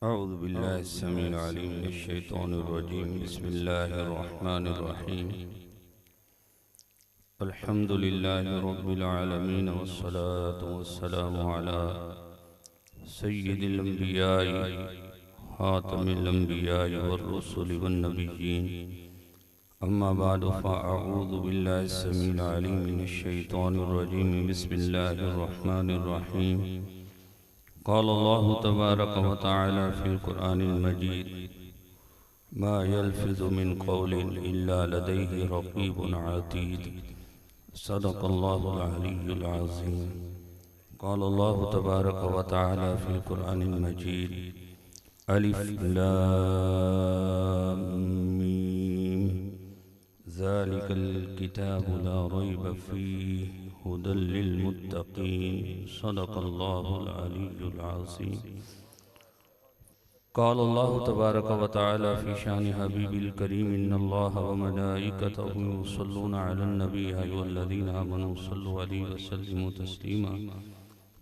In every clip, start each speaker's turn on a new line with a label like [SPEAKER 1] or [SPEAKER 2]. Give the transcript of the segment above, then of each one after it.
[SPEAKER 1] अऊज़ु बिल्लाहि अस्समीउल अलीम मिनश शैतानिर रजीम बिस्मिल्लाहिर रहमानिर रहीम अल्हम्दुलिल्लाहि रब्बिल आलमीन वस्सलातु वस्सलामु अला सय्यिदिल अंबियाइ खातमिल अंबियाइ वर्रुसुलि वन्नबिय्यीन अम्मा बअदु फ़अऊज़ु बिल्लाहि अस्समीउल अलीम मिनश शैतानिर रजीम बिस्मिल्लाहिर रहमानिर रहीम क़ाल अल्लाहु तबारक व तआला फ़िल क़ुरआनिल मजीद मा यल्फ़िज़ु मिन क़ौलिन इल्ला लदैहि रक़ीबुन अतीद सदक़ल्लाहुल अलिय्युल अज़ीम। क़ाल अल्लाहु तबारक व तआला फ़िल क़ुरआनिल मजीद अलिफ़ लाम मीम ज़ालिकल किताबु ला रैब फ़ीहि हुदल लिल मुत्तक़ीन सदक़ल्लाहुल अलिय्युल अज़ीम। क़ाल अल्लाहु तबारक व तआला फ़ी शानि हबीबिल करीम इन्नल्लाह व मलाइकतहु युसल्लूना अलन नबी या अय्युहल्लज़ीना आमनू सल्लु अलैहि व सल्लिमू तस्लीमा।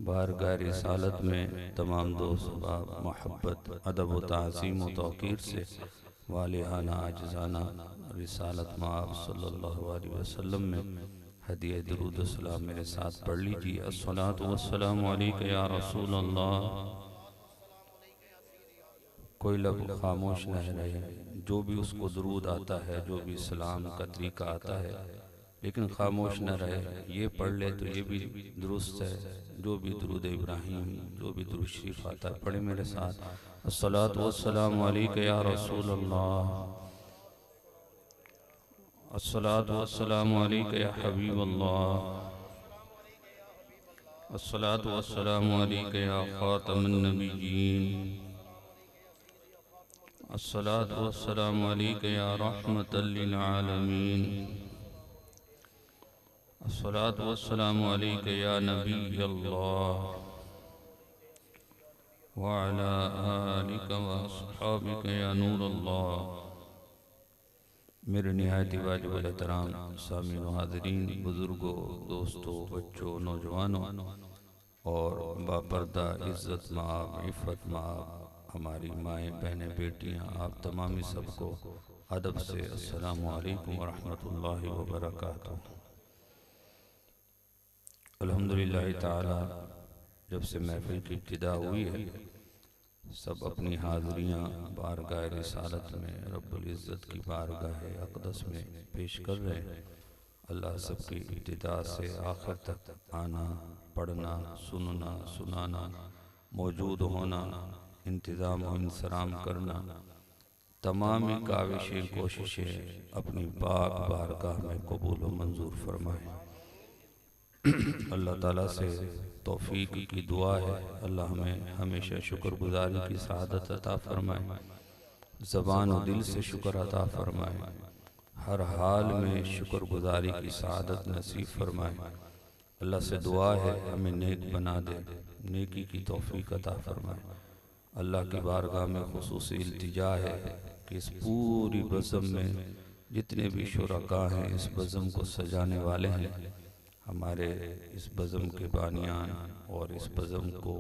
[SPEAKER 1] बारगाह रिसालत में तमाम दोस्त अहबाब मोहब्बत अदब व ताज़ीम व तौक़ीर से वालिहाना आजिज़ाना रिसालत माब सल्लल्लाहु अलैहि वसल्लम में हदिया दुरूद व सलाम मेरे साथ पढ़ लीजिए। अस्सलातु वस्सलामु अलैका या रसूल अल्लाह। कोई लफ्ज़ खामोश न रहे, जो भी उसको दुरूद आता है, जो भी सलाम का तरीका आता है, लेकिन खामोश न रहे, ये पढ़ ले तो ये भी दुरुस्त है। जो भी दुरूद इब्राहीम, जो भी दुरूद शरीफ आता है, पढ़े मेरे साथ। अस्सलातु वस्सलामु अलैका या रसूल अल्लाह, अस्सलातु वस्सलामु अलैका या हबीब अल्लाह, अस्सलातु वस्सलामु अलैका या खातमुन नबिय्यीन, अस्सलातु वस्सलामु अलैका या रहमतल लिल आलमीन, अस्सलातु वस्सलामु अलैका या नबी अल्लाह व अला आलिका व अस्हाबिका या नूर अल्लाह। मेरे निहायत वाजिब एहतराम सामीन हाज़रीन, बुज़ुर्गों, दोस्तों, बच्चों, नौजवानों और बापर्दा इज़्ज़त माब इफ़्फ़त माब हमारी माएँ, बहनें, बेटियाँ, आप तमामी सबको अदब से अस्सलामु अलैकुम व रहमतुल्लाहि व बरकातुहू। अल्हम्दुलिल्लाह ताला जब से महफ़िल की इब्तिदा हुई है, सब अपनी हाज़िरियाँ बारगाह रिसालत में रब्बुल इज़्ज़त की बारगाह अक़दस में पेश कर रहे हैं। अल्लाह सबकी इब्तिदा से आखिर तक आना, पढ़ना, सुनना, सुनाना, मौजूद होना, इंतज़ाम व इंसराम करना, तमामी काविशें, कोशिशें अपनी पाक बारगाह में कबूल व मंजूर फरमाएँ। अल्लाह ताला से तौफीक की दुआ है, अल्लाह हमें हमेशा शुक्रगुजारी की सआदत अता फरमाए, ज़बान और दिल से शुक्र अता फरमाए, हर हाल में शुक्रगुजारी की सआदत नसीब फरमाए। अल्लाह से दुआ है हमें नेक बना दे, नेकी की तौफीक अता फरमाए। अल्लाह की बारगाह में खुसूसी इल्तिजा है कि इस पूरी बज़म में जितने भी शुरका हैं, इस बज़म को सजाने वाले हैं, हमारे इस बज़म के बानियान और इस बज़म को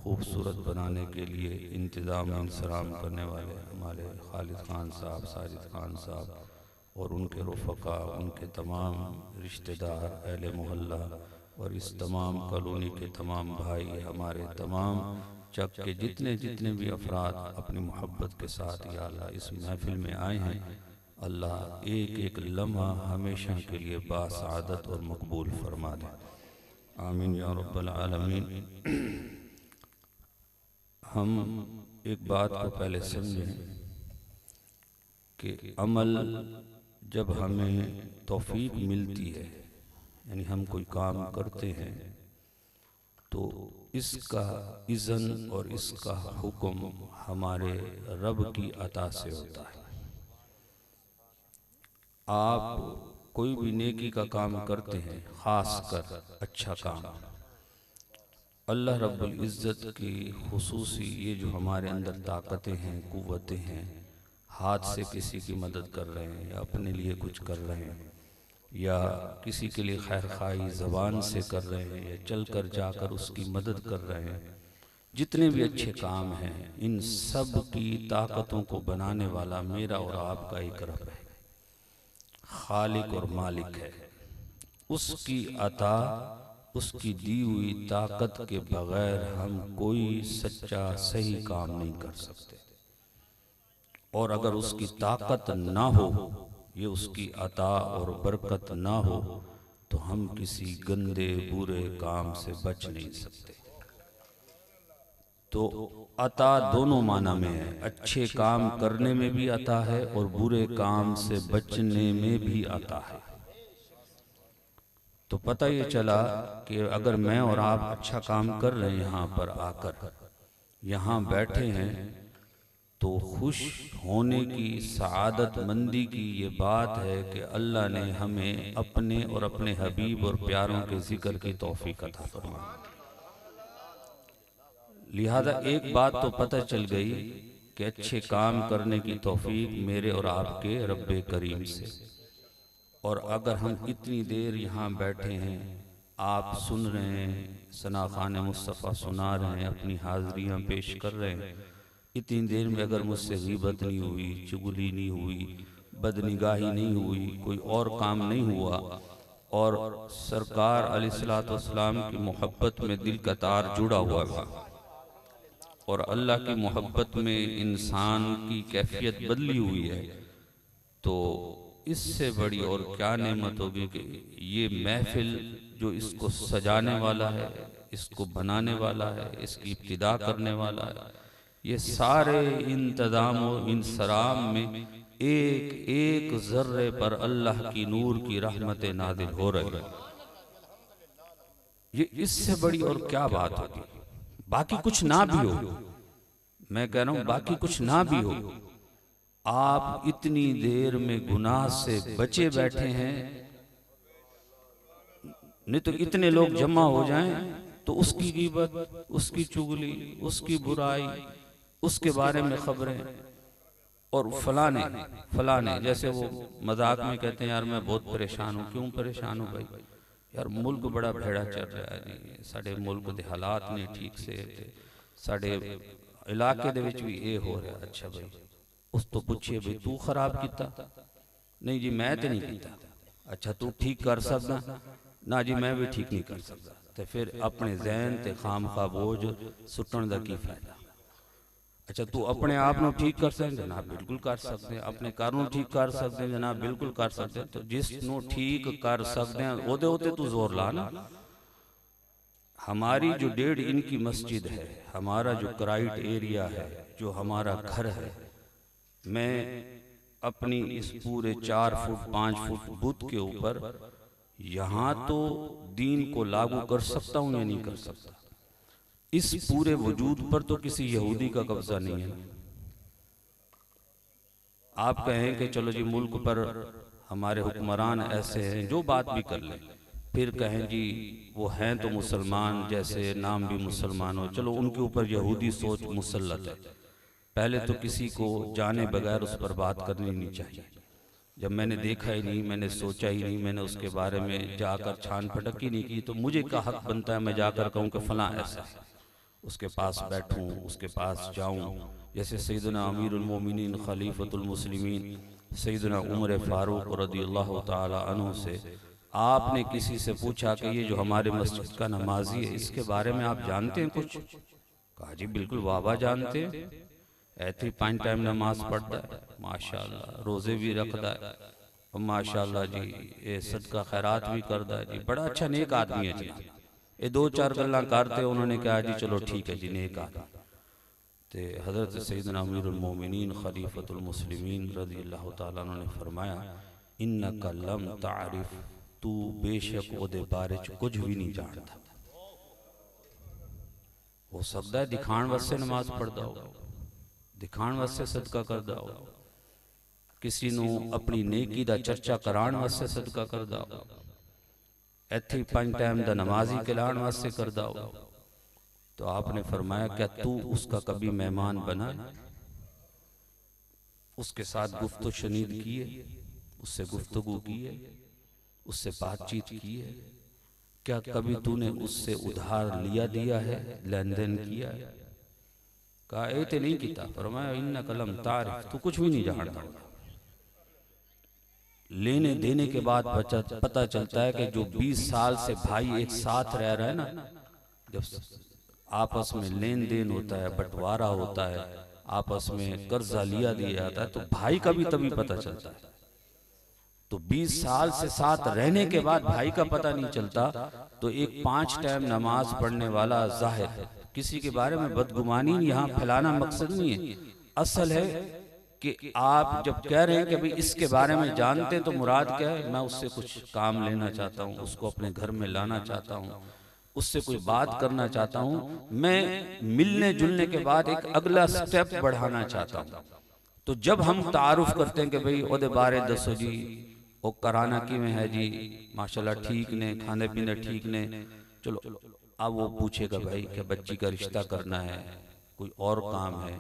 [SPEAKER 1] खूबसूरत बनाने के लिए इंतज़ाम इंसराम करने वाले हमारे खालिद ख़ान साहब, साजिद ख़ान साहब और उनके रफ़क़ा, उनके तमाम रिश्तेदार, अहले मोहल्ला और इस तमाम कॉलोनी के तमाम भाई, हमारे तमाम चक के जितने जितने भी अफराद अपनी मोहब्बत के साथ या अल्लाह इस महफ़िल में आए हैं, अल्लाह एक एक लम्हा हमेशा के लिए बासआदत और मकबूल फरमा दे। आमीन या रब्बल आलमीन। हम एक बात को पहले समझें कि अमल जब हमें तौफीक मिलती है, यानी हम कोई काम करते हैं, तो इसका इज़्न और इसका हुक्म हमारे रब की अता से होता है। आप कोई भी नेकी का काम करते हैं, ख़ास कर अच्छा काम, अल्लाह रब्बुल इज़्ज़त की खुसूसी ये जो हमारे अंदर ताकतें हैं, क़ुव्वतें हैं, हाथ से किसी की मदद कर रहे हैं या अपने लिए कुछ कर रहे हैं या किसी के लिए खैर खाई ज़बान से कर रहे हैं या चल कर जाकर उसकी मदद कर रहे हैं, जितने भी अच्छे काम हैं इन सब की ताकतों को बनाने वाला मेरा और आपका एक रब है, खालिक और मालिक है। उसकी अता, उसकी दी हुई ताकत के बगैर हम कोई सच्चा सही काम नहीं कर सकते। और अगर उसकी ताकत ना हो, ये उसकी अता और बरकत ना हो, तो हम किसी गंदे बुरे काम से बच नहीं सकते। तो अता दोनों माना में है, अच्छे काम करने में भी अता है और बुरे काम से बचने में भी अता है। तो पता ये चला कि अगर मैं और आप अच्छा काम कर रहे हैं, यहाँ पर आकर यहाँ बैठे हैं, तो खुश होने की, सआदत मंदी की ये बात है कि अल्लाह ने हमें अपने और अपने हबीब और प्यारों के जिक्र की तौफीक अता फरमाई। लिहाजा एक बात तो पता चल गई कि अच्छे काम करने की तौफीक मेरे और आपके रब्बे करीम से। और अगर हम इतनी देर यहाँ बैठे हैं, आप सुन रहे हैं, सना खान मुस्तफ़ा सुना रहे हैं, अपनी हाज़रियाँ पेश कर रहे हैं, इतनी देर में अगर मुझसे ग़ीबत नहीं हुई, चुगली नहीं हुई, बदनिगाही नहीं हुई, कोई और काम नहीं हुआ, और सरकार अलैहिस्सलातु वस्सलाम की मोहब्बत में दिल का तार जुड़ा हुआ था, और अल्लाह की मोहब्बत में इंसान की कैफियत बदली हुई है, तो इससे बड़ी और क्या नेमत होगी कि ये महफिल जो इसको सजाने वाला है, इसको बनाने वाला है, इसकी इब्तिदा करने वाला है, ये सारे इंतजाम और इंसराम में एक एक जर्रे पर अल्लाह की नूर की रहमतें नादिल हो रही है। ये इससे बड़ी और क्या बात होगी। बाकी कुछ ना भी हो, मैं कह रहा हूं बाकी कुछ ना भी हो, आप इतनी देर में गुनाह से बचे बैठे हैं, नहीं तो इतने लोग जमा हो जाएं तो उसकी ग़ीबत, उसकी चुगली, उसकी बुराई, उसके बारे में खबरें, और फलाने फलाने, जैसे वो मजाक में कहते हैं यार मैं बहुत परेशान हूँ। क्यों परेशान हूँ भाई? यार मुल्क बड़ा भेड़ा चल रहा है जी, साढ़े मुल्क के हालात नहीं ठीक से, साढ़े इलाके दे विच भी ये हो रहा। अच्छा भाई, उस तो पूछिए भाई तू खराब किया? नहीं जी मैं तो नहीं किया। अच्छा तू ठीक कर सकदा? ना जी मैं भी ठीक नहीं कर सकता। तो फिर अपने जहन ते खाम खा बोझ सुटन का की फायदा? अच्छा तू अपने आप को ठीक कर सकते? जनाब बिल्कुल कर सकते हैं। अपने घर को ठीक कर सकते हैं? जनाब बिल्कुल कर सकते हैं। तो जिसनों ठीक कर सकते हैं ओदे ओते तू जोर ला ना। हमारी जो 1.5 इंच की मस्जिद है, हमारा जो क्राइट एरिया है, जो हमारा घर है, मैं अपनी इस पूरे 4 फुट 5 फुट बुत के ऊपर यहाँ तो दीन को लागू कर सकता हूँ या नहीं कर सकता? इस पूरे वजूद पर तो किसी यहूदी का कब्जा नहीं है। आप कहें कि चलो जी मुल्क पर हमारे हुक्मरान ऐसे हैं, जो बात भी कर लें, फिर कहें जी वो हैं तो मुसलमान, जैसे नाम भी मुसलमान हो, चलो उनके ऊपर यहूदी सोच मुसल्लत है। पहले तो किसी को जाने बगैर उस पर बात करनी नहीं चाहिए। जब मैंने देखा ही नहीं, मैंने सोचा ही नहीं, मैंने उसके बारे में जाकर छान फटक ही नहीं की, तो मुझे क्या हक बनता है मैं जाकर कहूँ कि फलां ऐसा है, उसके पास बैठूं, उसके पास जाऊं। जैसे सैयदना अमीरुल मोमिनीन खलीफतुल मुस्लिमीन सैयदना उमर फारूक रदियल्लाहु ताला अन्हु से आपने किसी से पूछा कि ये जो हमारे मस्जिद का नमाजी है, इसके बारे में आप जानते हैं कुछ? कहा जी बिल्कुल वाह जानते हैं, ऐसी 5 टाइम नमाज पढ़ता है, माशाल्लाह, रोजे भी रखता है, और माशाल्लाह जी ये सदका खैरात भी करता है जी, बड़ा अच्छा नेक आदमी है जी। ये 2-4 गल्लां करते, उन्होंने कहा जी चलो ठीक है जी नेक आदमी। तो हज़रत सैयदना अमीरुल मोमिनीन खलीफतुल मुस्लिमीन रज़ियल्लाहु ताला अन्हु ने फरमाया, इन्नका लम तारिफ, तू बेशक ओदे बारे च कुछ भी नहीं जानता। हो सकता है दिखाण वास्ते नमाज पढ़ता हो, दिखाण वास्ते सदका करता हो, किसी नू अपनी नेकी दा चर्चा कराण वास्ते सदका करता हो, ऐथे 5 टाइम दा नमाजी कहलाण वास्ते करता हो। तो आपने फरमाया क्या तू उसका कभी मेहमान बना, उसके साथ गुफ्तगू शनीद की है, उससे गुफ्तगू की है, उससे बातचीत की है? क्या कभी तूने उससे उधार लिया दिया है, लेन देन किया है? कहा एते नहीं किता, फरमाया इन्ना कलम तारिफ, तू कुछ भी नहीं जानता। लेने देने के बाद पता चलता है कि जो 20 साल से भाई एक साथ रह रहा है ना, जब आपस में लेन देन होता है, बंटवारा होता है, आपस में कर्जा लिया दिया जाता है, तो भाई का भी तभी पता चलता है। तो 20 साल से साथ रहने के बाद भाई का पता नहीं चलता। तो एक 5 टाइम नमाज पढ़ने वाला जाहिर, किसी के बारे में बदगुमानी यहाँ फैलाना मकसद नहीं है। असल है कि आप जब कह रहे हैं कि भाई इसके बारे में जानते हैं, तो मुराद क्या है? मैं उससे कुछ काम लेना चाहता हूँ, उसको अपने घर में लाना चाहता हूँ, उससे कोई बात करना चाहता हूँ, मैं मिलने जुलने के बाद एक अगला स्टेप बढ़ाना चाहता हूँ। तो जब हम तारुफ करते हैं कि भाई ओदे बारे दसो जी, वो कराना कि में है जी, माशाल्लाह ठीक ने, खाने पीने ठीक ने, चलो अब वो पूछेगा भाई कि बच्ची का रिश्ता करना है, कोई और काम है,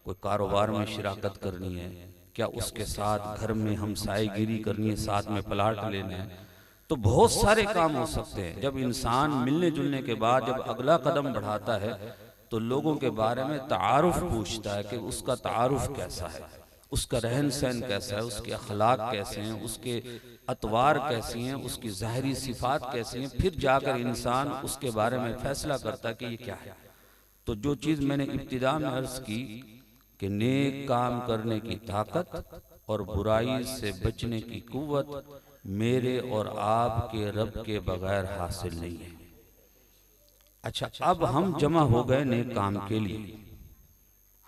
[SPEAKER 1] कोई कारोबार में शिराकत करनी है, क्या उसके साथ घर में हमसायगिरी करनी है, साथ में प्लाट लेना है, तो बहुत सारे काम हो सकते हैं। जब इंसान मिलने जुलने के बाद जब अगला कदम बढ़ाता है तो लोगों के बारे में तारुफ पूछता है कि उसका तारुफ कैसा है, उसका रहन सहन कैसा है, उसके अखलाक कैसे हैं, उसके अतवार कैसी हैं, उसकी ज़ाहरी सिफात कैसी हैं, फिर जाकर इंसान उसके बारे में फैसला करता है कि ये क्या है। तो जो चीज़ मैंने इब्तिदा में अर्ज़ की कि नेक काम करने की ताकत और बुराई से बचने की कुव्वत मेरे और आपके रब के बगैर हासिल नहीं है। अच्छा, अब हम जमा हो गए नेक काम के लिए,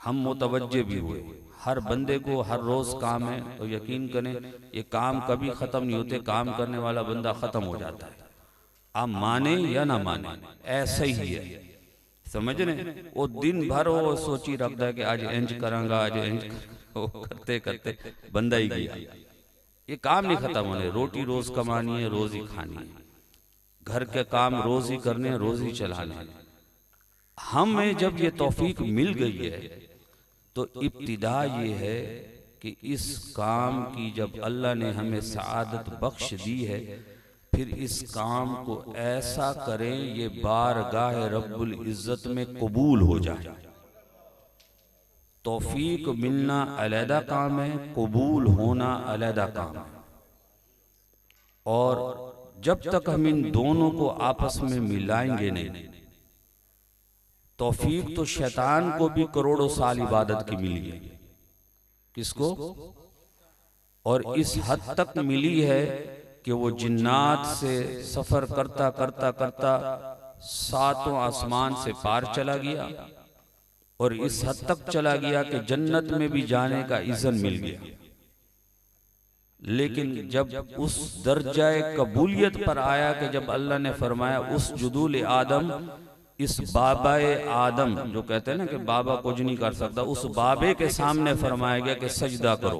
[SPEAKER 1] हम मुतवज्जे भी हुए। हर बंदे को हर रोज काम है, तो यकीन करें ये काम कभी खत्म नहीं होते, काम करने वाला बंदा खत्म हो जाता है। आप माने या ना माने, ऐसा ही है, समझ रहे? वो दिन भर वो सोची रखता है कि आज इंज करांगा, आज इंज करते करते बंदा ही गया। ये काम नहीं खत्म होने। रोटी रोज कमानी है, रोज ही खानी है, घर के काम रोज ही करने, रोज ही चलाने। हमें जब ये तौफीक मिल गई है तो इब्तिदा ये है कि इस काम की जब अल्लाह ने हमें सआदत बख्श दी है, फिर इस काम को ऐसा करें ये बारगाह रब्बुल इज्जत में कबूल हो जाए। तौफीक मिलना अलहदा काम है, कबूल होना अलहदा काम है। और जब तक हम इन दोनों को आपस में मिलाएंगे नहीं, तौफीक तो शैतान को भी करोड़ों साल इबादत की मिली है, किसको? और इस हद तक मिली है कि वो जिन्नात से सफर करता करता करता 7वें आसमान से पार चला गया, और इस हद तक चला गया कि जन्नत में भी जाने का इज़्न मिल गया। लेकिन जब उस दर्जाए कबूलियत पर आया कि जब अल्लाह ने फरमाया उस जुदूल आदम, इस बाबाए आदम जो कहते हैं ना कि बाबा कुछ नहीं कर सकता, उस बाबे के सामने फरमाया गया कि सजदा करो।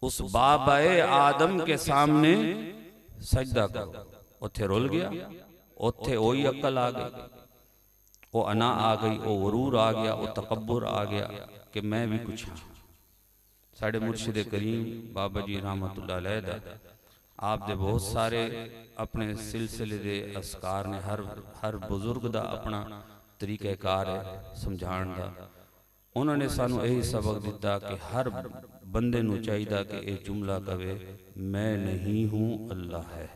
[SPEAKER 1] उस बाबाए आदम के सामने सजदा करो। उथे रुल गया, उथे वही अक्ल आ गई, वो अना आ गई, वो वरूर आ गया, वो तकब्बुर आ गया कि मैं भी कुछ हाँ। साढ़े मुर्शिद करीम बाबा जी रहमतुल्लाह अलैह आप दे बहुत सारे अपने सिलसिले दे असकार ने, हर बुजुर्ग दा अपना तरीक़ाकार है समझाण दा। उन्होंने सानू यही सबक दिता कि हर बंदे नू चाहिदा कि यह जुमला कवे, मैं नहीं हूँ अल्लाह है।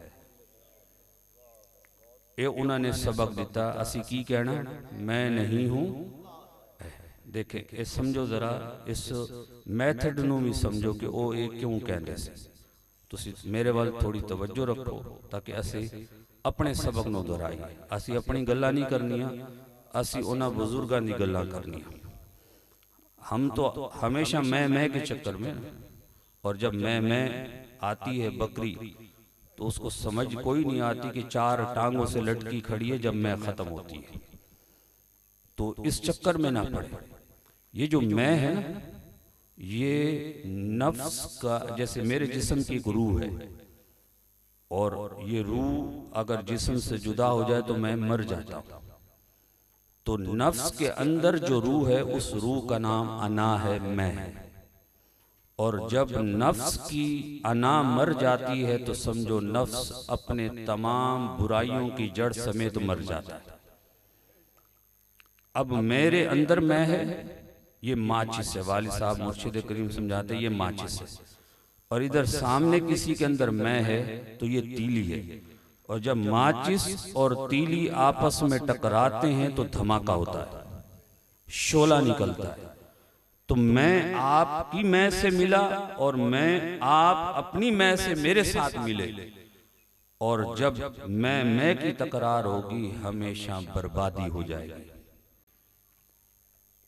[SPEAKER 1] ये उन्होंने सबक दिता। असी की कहना, मैं नहीं हूँ। देखे ये समझो जरा, इस मैथड नू भी समझो कि वो ये क्यों कहते से। तुसी मेरे वाल थोड़ी तवज्जो रखो ताकि असी अपने सबक नू दोहराइए। असी अपनी गल्लां नहीं करनियां, असी उन्हां बुजुर्गां दी गल्लां करनियां। हम तो हमेशा मैं के चक्कर में, और जब मैं आती है बकरी तो उसको समझ कोई नहीं आती कि 4 टांगों से लटकी खड़ी है जब मैं खत्म होती है। तो इस चक्कर में ना पड़े। ये जो मैं है ना, ये नफ्स का, जैसे मेरे जिस्म की एक रूह है, और ये रूह अगर जिस्म से जुदा हो जाए तो मैं मर जाता हूँ। तो नफ्स के अंदर जो रूह है, उस रूह का नाम अना है, मैं है। और जब नफ्स की अना मर जाती है तो समझो नफ्स अपने तमाम बुराइयों की जड़ समेत मर जाता है। अब मेरे अंदर मैं है, ये माचिस है। वालिद साहब मुर्शिद करीम समझाते हैं ये माचिस है, और इधर सामने किसी के अंदर मैं है तो ये तीली है। और जब माचिस और तीली आपस में टकराते हैं तो धमाका होता है, शोला निकलता है। तो मैं आपकी मैं से मिला और आप अपनी मैं से मेरे साथ मिले, और जब मैं की तकरार होगी हमेशा बर्बादी हो जाएगी।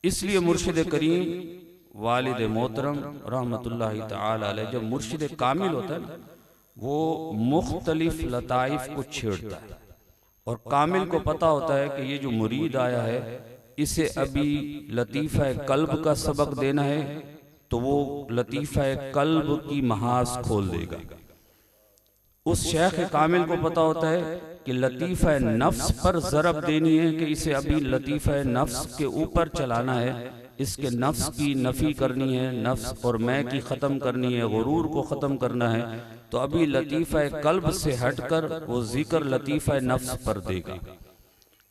[SPEAKER 1] इसलिए मुर्शिद करीम वालिद मोहतरम रहमतुल्लाहि ताला अलैह जब मुर्शिद कामिल होता है वो मुख्तलिफ लताइफ को छेड़ता है, और कामिल को पता होता है कि ये जो मुरीद आया है इसे अभी लतीफ़ा कल्ब का सबक देना है, तो वो लतीफ़ा कल्ब की महाज खोल देगा। उस शेख कामिल को पता होता है कि लतीफ़ा नफ्स पर ज़रब देनी है, कि इसे अभी लतीफ़ा नफ्स के ऊपर चलाना है, इसके नफ्स की नफ़ी करनी है, नफ्स और मैं की ख़त्म करनी है, गुरूर को ख़त्म करना है। तो अभी लतीफ़ा कल्ब से हटकर वो ज़िक्र लतीफ़ा नफ्स पर देगा।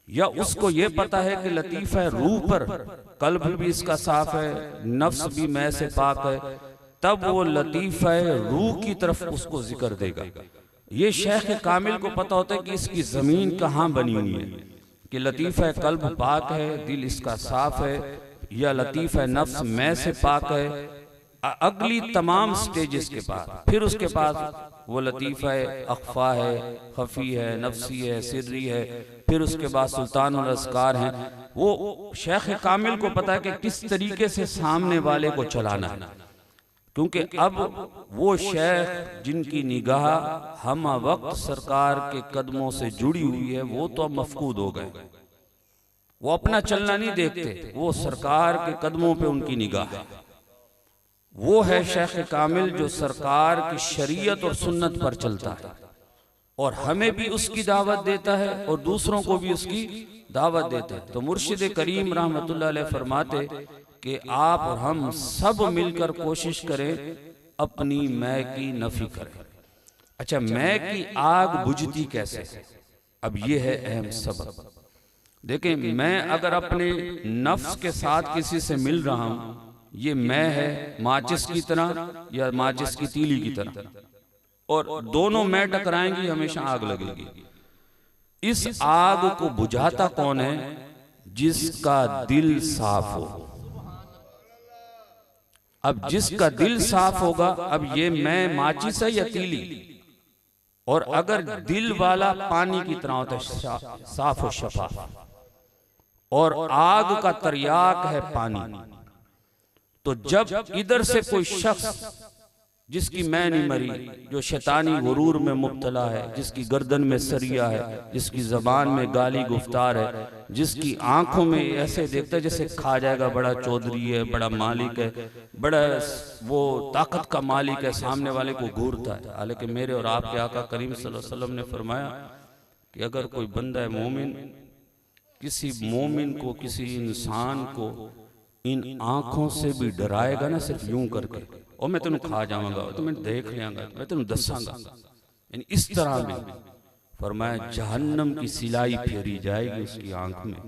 [SPEAKER 1] या उसको ये पता है कि लतीफ़ा रूह पर, कल्ब भी इसका साफ है, नफ्स भी मैं से पाक है, तब वो लतीफ़ा रूह की तरफ उसको जिक्र देगा। ये शेख कामिल को पता होता है कि इसकी ज़मीन कहाँ बनी हुई है, कि लतीफ़ा कल्ब पाक है, दिल इसका साफ है, या लतीफ़ा नफ्स मैं से पाक है। अगली तमाम स्टेजेस के बाद फिर उसके पास वो लतीफ़ा अख्फा है, खफी है, नफ्सी है, सिर्री है, फिर उसके बाद सुल्तानुल अस्कार है। वो शेख कामिल को पता है कि किस तरीके से सामने वाले को चलाना है, क्योंकि अब वो शेख जिनकी निगाह हम वक्त सरकार के कदमों से जुड़ी हुई है वो तो अब मफकूद हो गए। वो अपना चलना नहीं देखते, वो सरकार के कदमों पे उनकी निगाह है। वो है शेख कामिल जो सरकार की शरीयत और सुन्नत पर चलता है, और हमें भी उसकी दावत देता है और दूसरों को भी उसकी दावत देता है। तो मुर्शिद करीम रहमतुल्लाह अलैह फरमाते कि आप और हम सब मिलकर कोशिश करें अपनी मैं की नफी करें। अच्छा, मैं की आग बुझती कैसे? अब ये है अहम सबक। देखें, मैं अगर अपने नफ्स के साथ किसी से मिल रहा हूं, ये मैं है माचिस की तरह या माचिस की तीली की तरह, और दोनों मैं टकराएंगी हमेशा आग लगेगी। इस आग को बुझाता कौन है? जिसका दिल साफ हो। अब जिसका दिल साफ होगा, अब ये मैं माचिस है या तीली, और अगर दिल वाला पानी की तरह होता है, साफ और शफाफ, और आग का तरियाक है पानी, तो जब इधर से कोई शख्स जिसकी मैं नहीं मरी, जो शैतानी गुरूर में मुब्तला है, जिसकी गर्दन में सरिया है, जिसकी जबान में गाली गुफ्तार है, जिसकी आंखों में ऐसे देखता है जैसे खा जाएगा, बड़ा चौधरी है, बड़ा मालिक है, बड़ा वो ताकत का मालिक है, सामने वाले को घूरता है। हालांकि मेरे और आपके आका करीम सल्लल्लाहु अलैहि वसल्लम ने फरमाया कि अगर कोई बंदा मोमिन किसी मोमिन को, किसी इंसान को इन आंखों से भी डराएगा ना, सिर्फ यूं करके, और मैं तेन खा जाऊंगा, तो मैं देख लियांगा, मैं तेन दसांगा, यानी इस तरह में फरमाया जहन्नम की सिलाई फेरी जाएगी उसकी आंख में।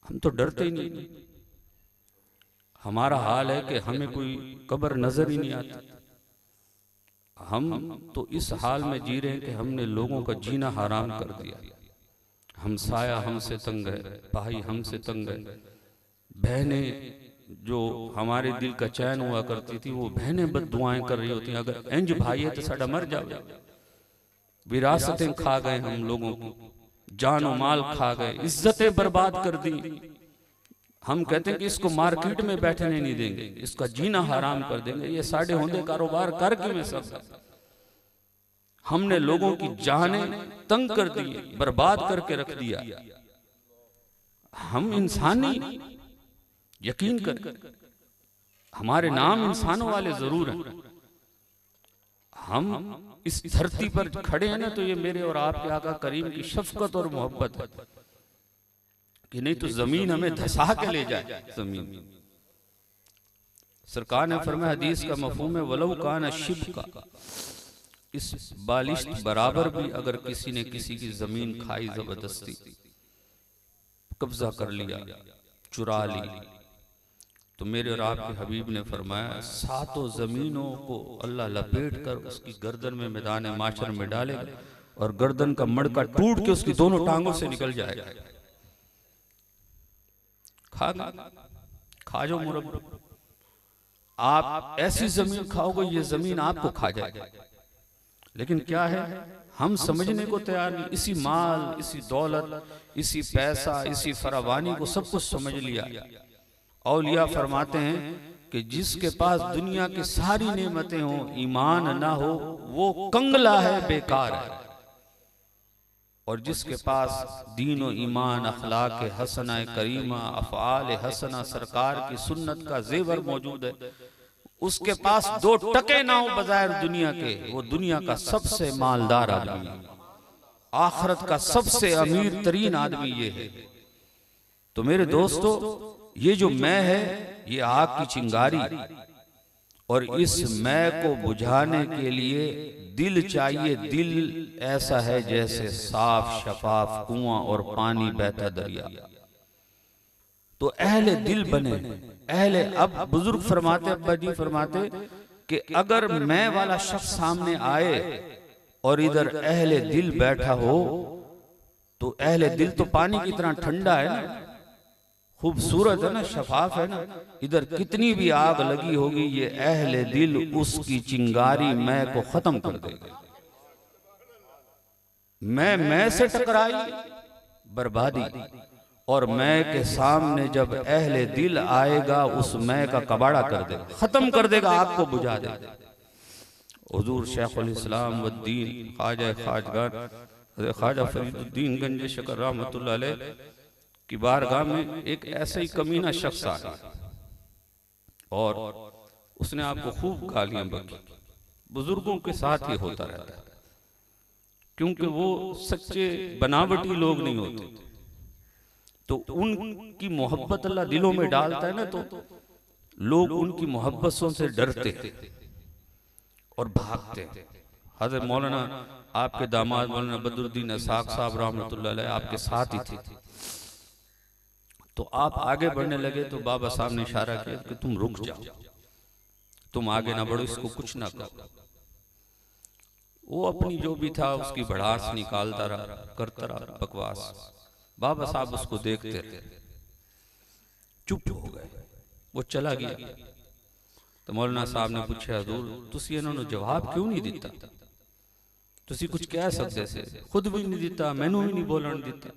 [SPEAKER 1] हम तो डरते ही नहीं। हमारा हाल है कि हमें कोई कब्र नजर ही नहीं आती। हम तो इस हाल में जी रहे हैं कि हमने लोगों का जीना हराम कर दिया। हमसाया हमसे तंग है, भाई हमसे तंग है, बहनें जो हमारे दिल का चैन हुआ करती थी वो बहनें बद्दुआएं कर रही होती हैं, अगर इंज भाई है तो साडा मर जाओ। विरासतें खा गए हम लोगों को, जानो माल खा गए, इज्जतें बर्बाद कर दी। हम कहते हैं कि इसको मार्केट में बैठने नहीं देंगे, इसका जीना हराम कर देंगे, ये साढ़े होंदे कारोबार करके में सब। हमने लोगों की जानें तंग कर दी, बर्बाद करके रख दिया। हम इंसान नहीं, यकीन कर, हमारे नाम इंसानों वाले जरूर हैं। हम इस धरती पर खड़े हैं ना, तो ये मेरे और आपके आका करीम की शफकत और मोहब्बत है, कि नहीं तो जमीन हमें धसा के ले जाए। जमीन, सरकार ने फरमाया, हदीस का मफहूम है वलौ कान शिब का, इस बालिश बराबर भी अगर किसी ने किसी की जमीन खाई जबरदस्ती, कब्जा कर लिया, चुरा ली। तो मेरे और आपके हबीब ने फरमाया 7 जमीनों को अल्लाह लपेट कर उसकी गर्दन में मैदान माशर में डालेगा और गर्दन का मड़का टूट के उसकी दोनों टांगों से निकल जाएगा। खा जाओ मुरब्बा, आप ऐसी जमीन खाओगे ये जमीन आपको खा जाएगी। लेकिन क्या है, हम समझने को तैयार नहीं। इसी माल, इसी दौलत, इसी पैसा, इसी फरावानी को सब कुछ समझ लिया। औलिया फरमाते हैं कि जिसके पास दुनिया की सारी नेमतें हो, ईमान ना हो, वो कंगला है, बेकार है। और जिसके पास दीन और ईमान, अखलाक हसना करीमा, अफ़आल हसना, सरकार की सुन्नत का जेवर मौजूद है, उसके पास 2 टके ना हो बज़ाहिर दुनिया के, वो दुनिया का सबसे मालदार आदमी है, आखिरत का सबसे अमीर तरीन आदमी ये है। तो मेरे दोस्तों, ये जो मैं है ये आग की चिंगारी, और इस मैं को बुझाने के लिए दिल चाहिए। दिल ऐसा है जैसे साफ शफाफ कुआं और पानी बहता दरिया। तो अहले दिल बने, अहले। अब बुजुर्ग फरमाते, अब्बा जी फरमाते कि अगर मैं वाला शख्स सामने आए और इधर अहले दिल बैठा हो, तो अहले दिल तो पानी की तरह ठंडा है ना, खूबसूरत है ना, शफाफ है ना। इधर कितनी भी आग लगी होगी, ये अहले दिल उसकी चिंगारी मैं को खत्म कर देगा। मैं से टकराई, बर्बादी। और मैं के सामने जब अहले दिल आएगा, उस मैं का कबाड़ा कर देगा, खत्म कर देगा, आग को बुझा देगा। हुजूर शेखुल इस्लाम वद्दीन ख्वाजा फरीदुद्दीन गंज शकर रहमतुल्लाह अलैह की बारगाह में एक ऐसा ही कमीना शख्स आया और उसने आपको खूब गालियां बकी। बुजुर्गों के साथ ही होता रहता है, क्योंकि वो सच्चे बनावटी लोग नहीं होते। तो उनकी मोहब्बत अल्लाह दिलों में डालता है ना, तो लोग उनकी मोहब्बतों से डरते और भागते। हज़रत मौलाना आपके दामाद मौलाना बदरुद्दीन असाक साहब रहमतुल्लाह अलैह आपके साथ ही थे। तो आप आगे बढ़ने लगे तो बाबा साहब ने इशारा किया कि तुम रुक जाओ, तुम आगे ना बढ़ो, इसको कुछ ना करो। वो अपनी जो भी था उसकी भड़ास निकालता रहा, करता रहा बकवास। बाबा साहब उसको देखते रहे, चुप हो गए, वो चला गया। तो मौलाना साहब ने पूछा, हुजूर तुसी इन्होंने जवाब क्यों नहीं दिता? तुसी कुछ कह सकते से, खुद भी नहीं दिता, मैनू भी नहीं बोलन दिता।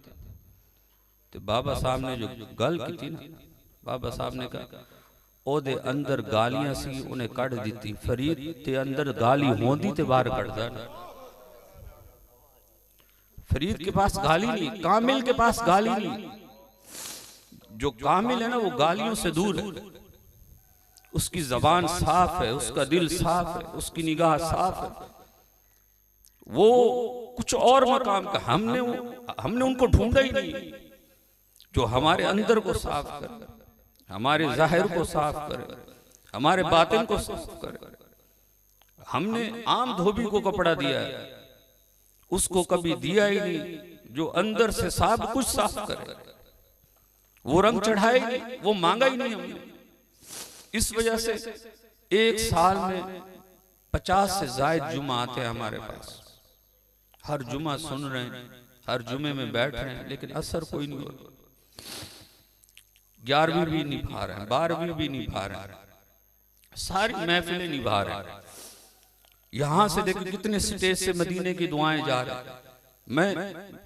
[SPEAKER 1] तो बाबा साहब ने जो गल की थी ना, बाबा साहब ने कहा ओदे अंदर गालियां सी, उन्हें कढ़ दी। फरीद ते अंदर गाली होंदी ते बाहर कढ़दा। फरीद के पास गाली नहीं, कामिल के पास गाली नहीं। जो कामिल है ना, वो गालियों से दूर है, उसकी जबान साफ है, उसका दिल साफ है, उसकी निगाह साफ है, वो कुछ और मकाम का। हमने उनको ढूंढा ही नहीं जो हमारे अंदर को साफ करे, हमारे जाहिर को साफ करे, हमारे बातिन को साफ करे। हमने आम धोबी को कपड़ा दिया है, उसको कभी दिया ही नहीं जो अंदर से सब कुछ साफ करे। वो रंग चढ़ाए नहीं, वो मांगा ही नहीं हमने। इस वजह से एक साल में 50 से ज्यादा जुमा आते हैं हमारे पास। हर जुमा सुन रहे हैं, हर जुमे में बैठ रहे हैं, लेकिन असर कोई नहीं हो रहा। 11वीं भी निभा रहे हैं, 12वीं भी निभा रहे हैं, सारी महफिलें निभा रहे हैं। यहां से देखो कितने स्टेज से मदीने की दुआएं जा रही हैं। मैं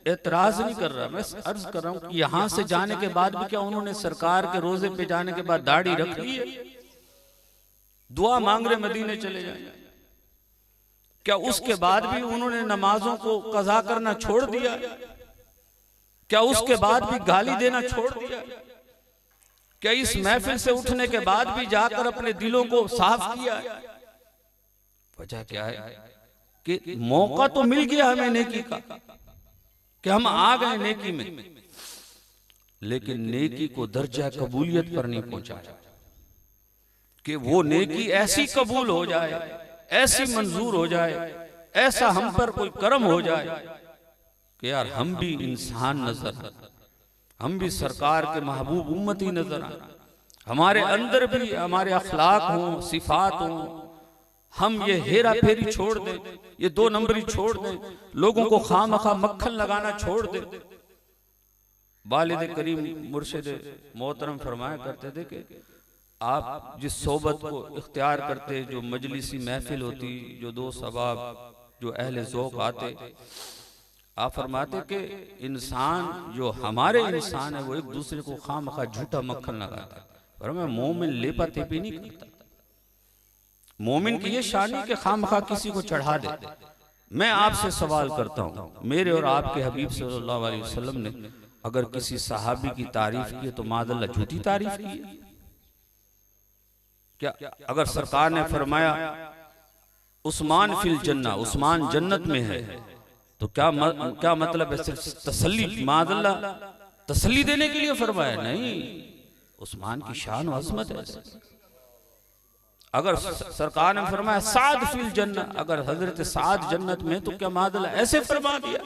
[SPEAKER 1] एतराज नहीं कर रहा, मैं अर्ज कर रहा हूं कि यहां से जाने के बाद भी क्या उन्होंने सरकार के रोजे पे जाने के बाद दाढ़ी रख ली है? दुआ मांग रहे मदीने चले जाए। क्या उसके बाद भी उन्होंने नमाजों को कज़ा करना छोड़ दिया? क्या उसके बाद भी गाली देना छोड़ दिया? क्या इस महफिल से उठने के बाद भी जाकर अपने दिलों को साफ किया? वजह क्या है कि मौका तो मिल गया हमें नेकी का, कि हम आ गए नेकी में, लेकिन नेकी को दर्जा कबूलियत पर नहीं पहुंचाया कि वो नेकी ऐसी कबूल हो जाए, ऐसी मंजूर हो जाए, ऐसा हम पर कोई करम हो जाए कि यार हम भी इंसान नजर, हम भी सरकार के महबूब उम्मत ही नजर आए। हमारे अंदर भी हमारे अखलाक हों, सिफात हों। हम ये हेरा फेरी छोड़ दें, ये दो नंबरी छोड़ दें, लोगों को खामखा मक्खन लगाना छोड़ दें। वालिद करीम मुर्शिद मोहतरम फरमाया करते थे कि आप जिस सोबत को इख्तियार करते, जो मजलिसी महफिल होती, जो दोस्त अहबाब, जो अहले ज़ौक़ आते, आप फरमाते कि इंसान जो हमारे इंसान है वो एक दूसरे को खामखा झूठा मक्खन लगाता है, पर मैं मोमिन लेपा तेपी नहीं करता। मोमिन की ये शान है कि खामखा किसी को चढ़ा दे। मैं आपसे सवाल करता हूँ, मेरे और आपके हबीब सल्लल्लाहु अलैहि वसल्लम ने अगर किसी सहाबी की तारीफ की तो मादल्ला झूठी तारीफ की है क्या? अगर सरकार ने फरमाया उस्मान फिल जन्ना, उस्मान जन्नत में है, तो क्या मतलब है? सिर्फ तसल्ली, मादल्ला तसल्ली देने के लिए फरमाया? नहीं, उस्मान की शान और अज़मत है। अगर सरकार ने फरमाया साद फिल जन्ना, अगर हजरत साद जन्नत में, तो क्या मादल्ला ऐसे फरमा दिया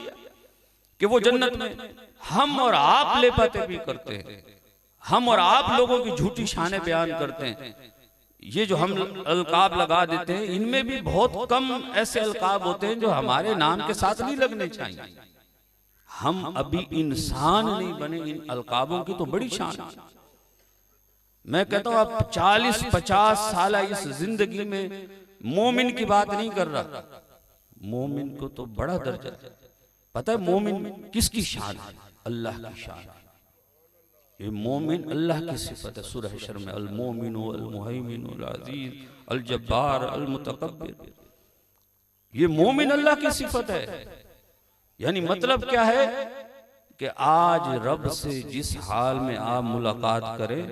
[SPEAKER 1] कि वो जन्नत में? हम और आप लेपाते भी करते हैं, हम और आप लोगों की झूठी शानें बयान करते हैं। ये जो हम अलकाब लगा देते हैं, इनमें भी बहुत कम ऐसे अलकाब होते हैं जो हमारे नाम के साथ नहीं लगने चाहिए। हम अभी इंसान नहीं बने, इन अलकाबों की तो बड़ी शान है। मैं कहता हूं आप 40-50 साल इस जिंदगी में मोमिन की बात नहीं कर रहा, मोमिन को तो बड़ा दर्जा है। पता है मोमिन किसकी शान है? अल्लाह की शान। ये मोमिन अल्लाह की सिफत है। सूरह हशर में अल मोमिनु अल मुहैमिनु अल अजीज अल जब्बार अल मुतकब्बिर, ये मोमिन अल्लाह की सिफत है। यानी मतलब क्या है कि आज रब से जिस हाल में आप मुलाकात करें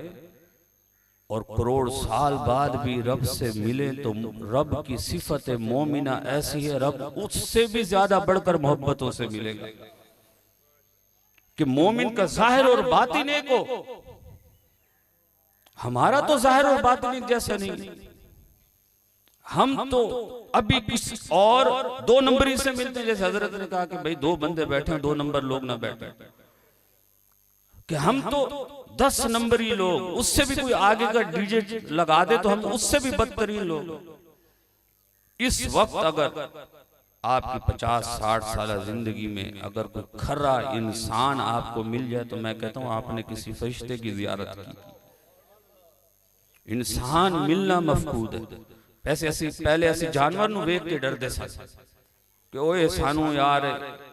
[SPEAKER 1] और करोड़ साल बाद भी रब से मिले, तो रब की सिफत मोमिना ऐसी है, रब उससे भी ज्यादा बढ़कर मोहब्बतों से मिलेगा। कि मोमिन का जाहिर और बातिन एक हो। हमारा तो जाहिर और बातिन एक जैसा नहीं, हम तो अभी किसी और दो नंबरी से मिलते हैं। जैसे हजरत ने कहा कि भाई दो बंदे बैठे हैं, 2 नंबर लोग ना बैठे, कि हम तो 10 नंबरी लोग, उससे भी कोई आगे का डिजिट लगा दे तो हम उससे भी बदतरीन लोग। इस वक्त अगर आपकी 50-60 साल जिंदगी में अगर कोई खरा इंसान आपको मिल जाए, तो मैं कहता हूं आपने किसी फरिश्ते की जियारत की। इंसान मिलना मफकूद है। पहले ऐसे जानवर नूं वेख के डरदे सन कि ओए सानू यार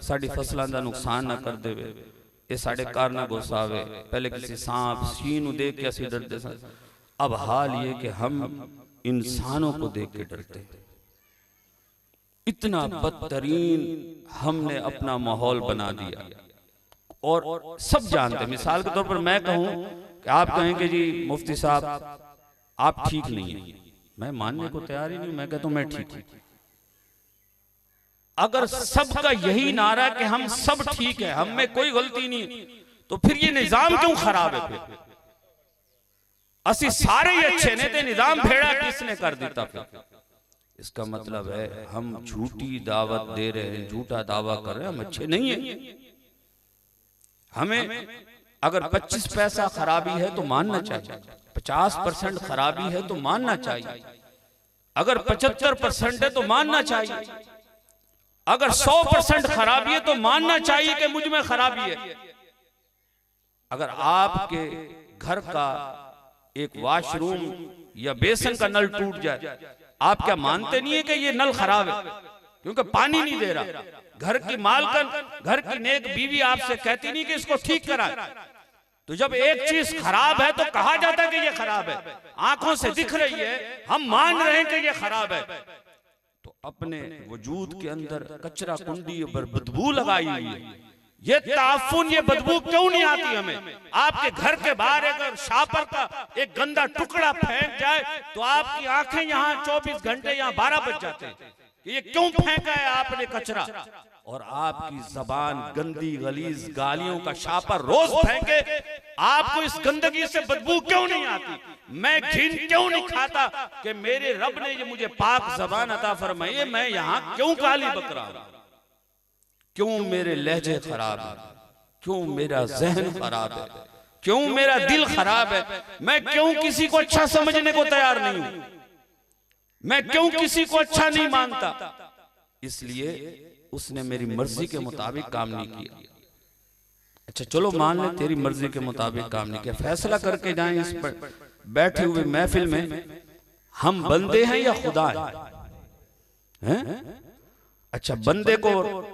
[SPEAKER 1] साडी फसलां दा नुकसान ना कर देवे, ये साढ़े कार ना घुसावे। पहले किसी सांप शीं नूं देख के असीं डरदे सन। अब हाल ये कि हम इंसानों को देख के डरते। इतना बदतरीन हमने अपना माहौल बना दिया और सब जानते। मिसाल के तौर पर मैं कहूं कि आप कहें कि जी मुफ्ती साहब आप ठीक नहीं है, मैं मानने को तैयार ही नहीं। मैं कहता हूं मैं ठीक हूं। अगर सबका यही नारा कि हम सब ठीक है, हम में कोई गलती नहीं, तो फिर ये निजाम क्यों खराब है? फिर असी सारे ही अच्छे ने, ते निजाम भेड़ा किसने कर दिता? फिर इसका मतलब है हम झूठी दावत दे रहे हैं, झूठा दावा कर रहे हैं, हम अच्छे नहीं है। हमें अगर 25 पैसा खराबी है तो मानना चाहिए, 50% खराबी है तो मानना चाहिए, अगर 75% है तो मानना चाहिए, अगर 100% खराबी है तो मानना चाहिए कि मुझ में खराबी है। अगर आपके घर का एक वॉशरूम या बेसन का नल टूट जाए, आप क्या मानते नहीं है कि ये नल खराब है क्योंकि पानी नहीं दे रहा? घर की मालकन, घर की नेक बीवी आपसे कहती नहीं कि इसको ठीक कराए। तो जब एक चीज खराब है तो कहा जाता है कि ये खराब है, आंखों से दिख रही है, हम मान रहे हैं कि ये खराब है, तो अपने वजूद के अंदर कचरा कुंडी पर बदबू लगाई हुई है। ये ताफुन, ये बदबू क्यों नहीं आती हमें? आपके घर के बाहर अगर शापर का एक गंदा टुकड़ा फेंक जाए तो आपकी आंखें यहाँ 24 घंटे यहाँ 12 बज जाते हैं कि ये क्यों फेंका है आपने कचरा। और आपकी जबान गंदी गलीज गालियों का शापर रोज फेंके, आपको इस गंदगी से बदबू क्यों नहीं आती? मैं घिन क्यों नहीं खाता कि मेरे रब ने ये मुझे पाक जबान अता फरमाई है, मैं यहाँ क्यों गाली बक रहा हूं? क्यों मेरे लहजे खराब है? क्यों मेरा जहन खराब है, क्यों मेरा दिल खराब है, मैं क्यों किसी को अच्छा समझने को तैयार नहीं हूं, मैं क्यों किसी को अच्छा नहीं मानता? इसलिए उसने मेरी मर्जी के मुताबिक काम नहीं किया। अच्छा चलो मान ले तेरी मर्जी के मुताबिक काम नहीं किया, फैसला करके जाएं इस पर बैठे हुए महफिल में, हम बंदे हैं या खुदा हैं? अच्छा बंदे को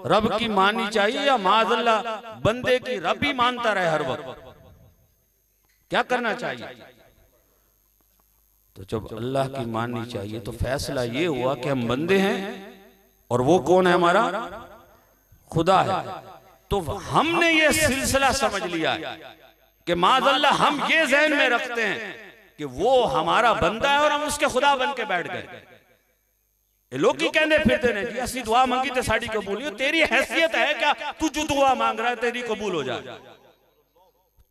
[SPEAKER 1] रब की माननी चाहिए या माज़अल्लाह बंदे की रब ही मानता रहे हर वक्त? क्या करना चाहिए? तो जब अल्लाह की माननी चाहिए तो फैसला ये हुआ कि हम बंदे हैं और वो कौन है? हमारा खुदा है। तो हमने ये सिलसिला समझ लिया है कि माज़अल्लाह हम ये ज़हन में रखते हैं कि वो हमारा बंदा है और हम उसके खुदा बन के बैठ गए। लोग ही कहने फिरते ने जी असि दुआ मांगी तो साड़ी कबूल हो। तेरी हैसियत है क्या तू जो दुआ मांग रहा है तेरी कबूल हो जाए?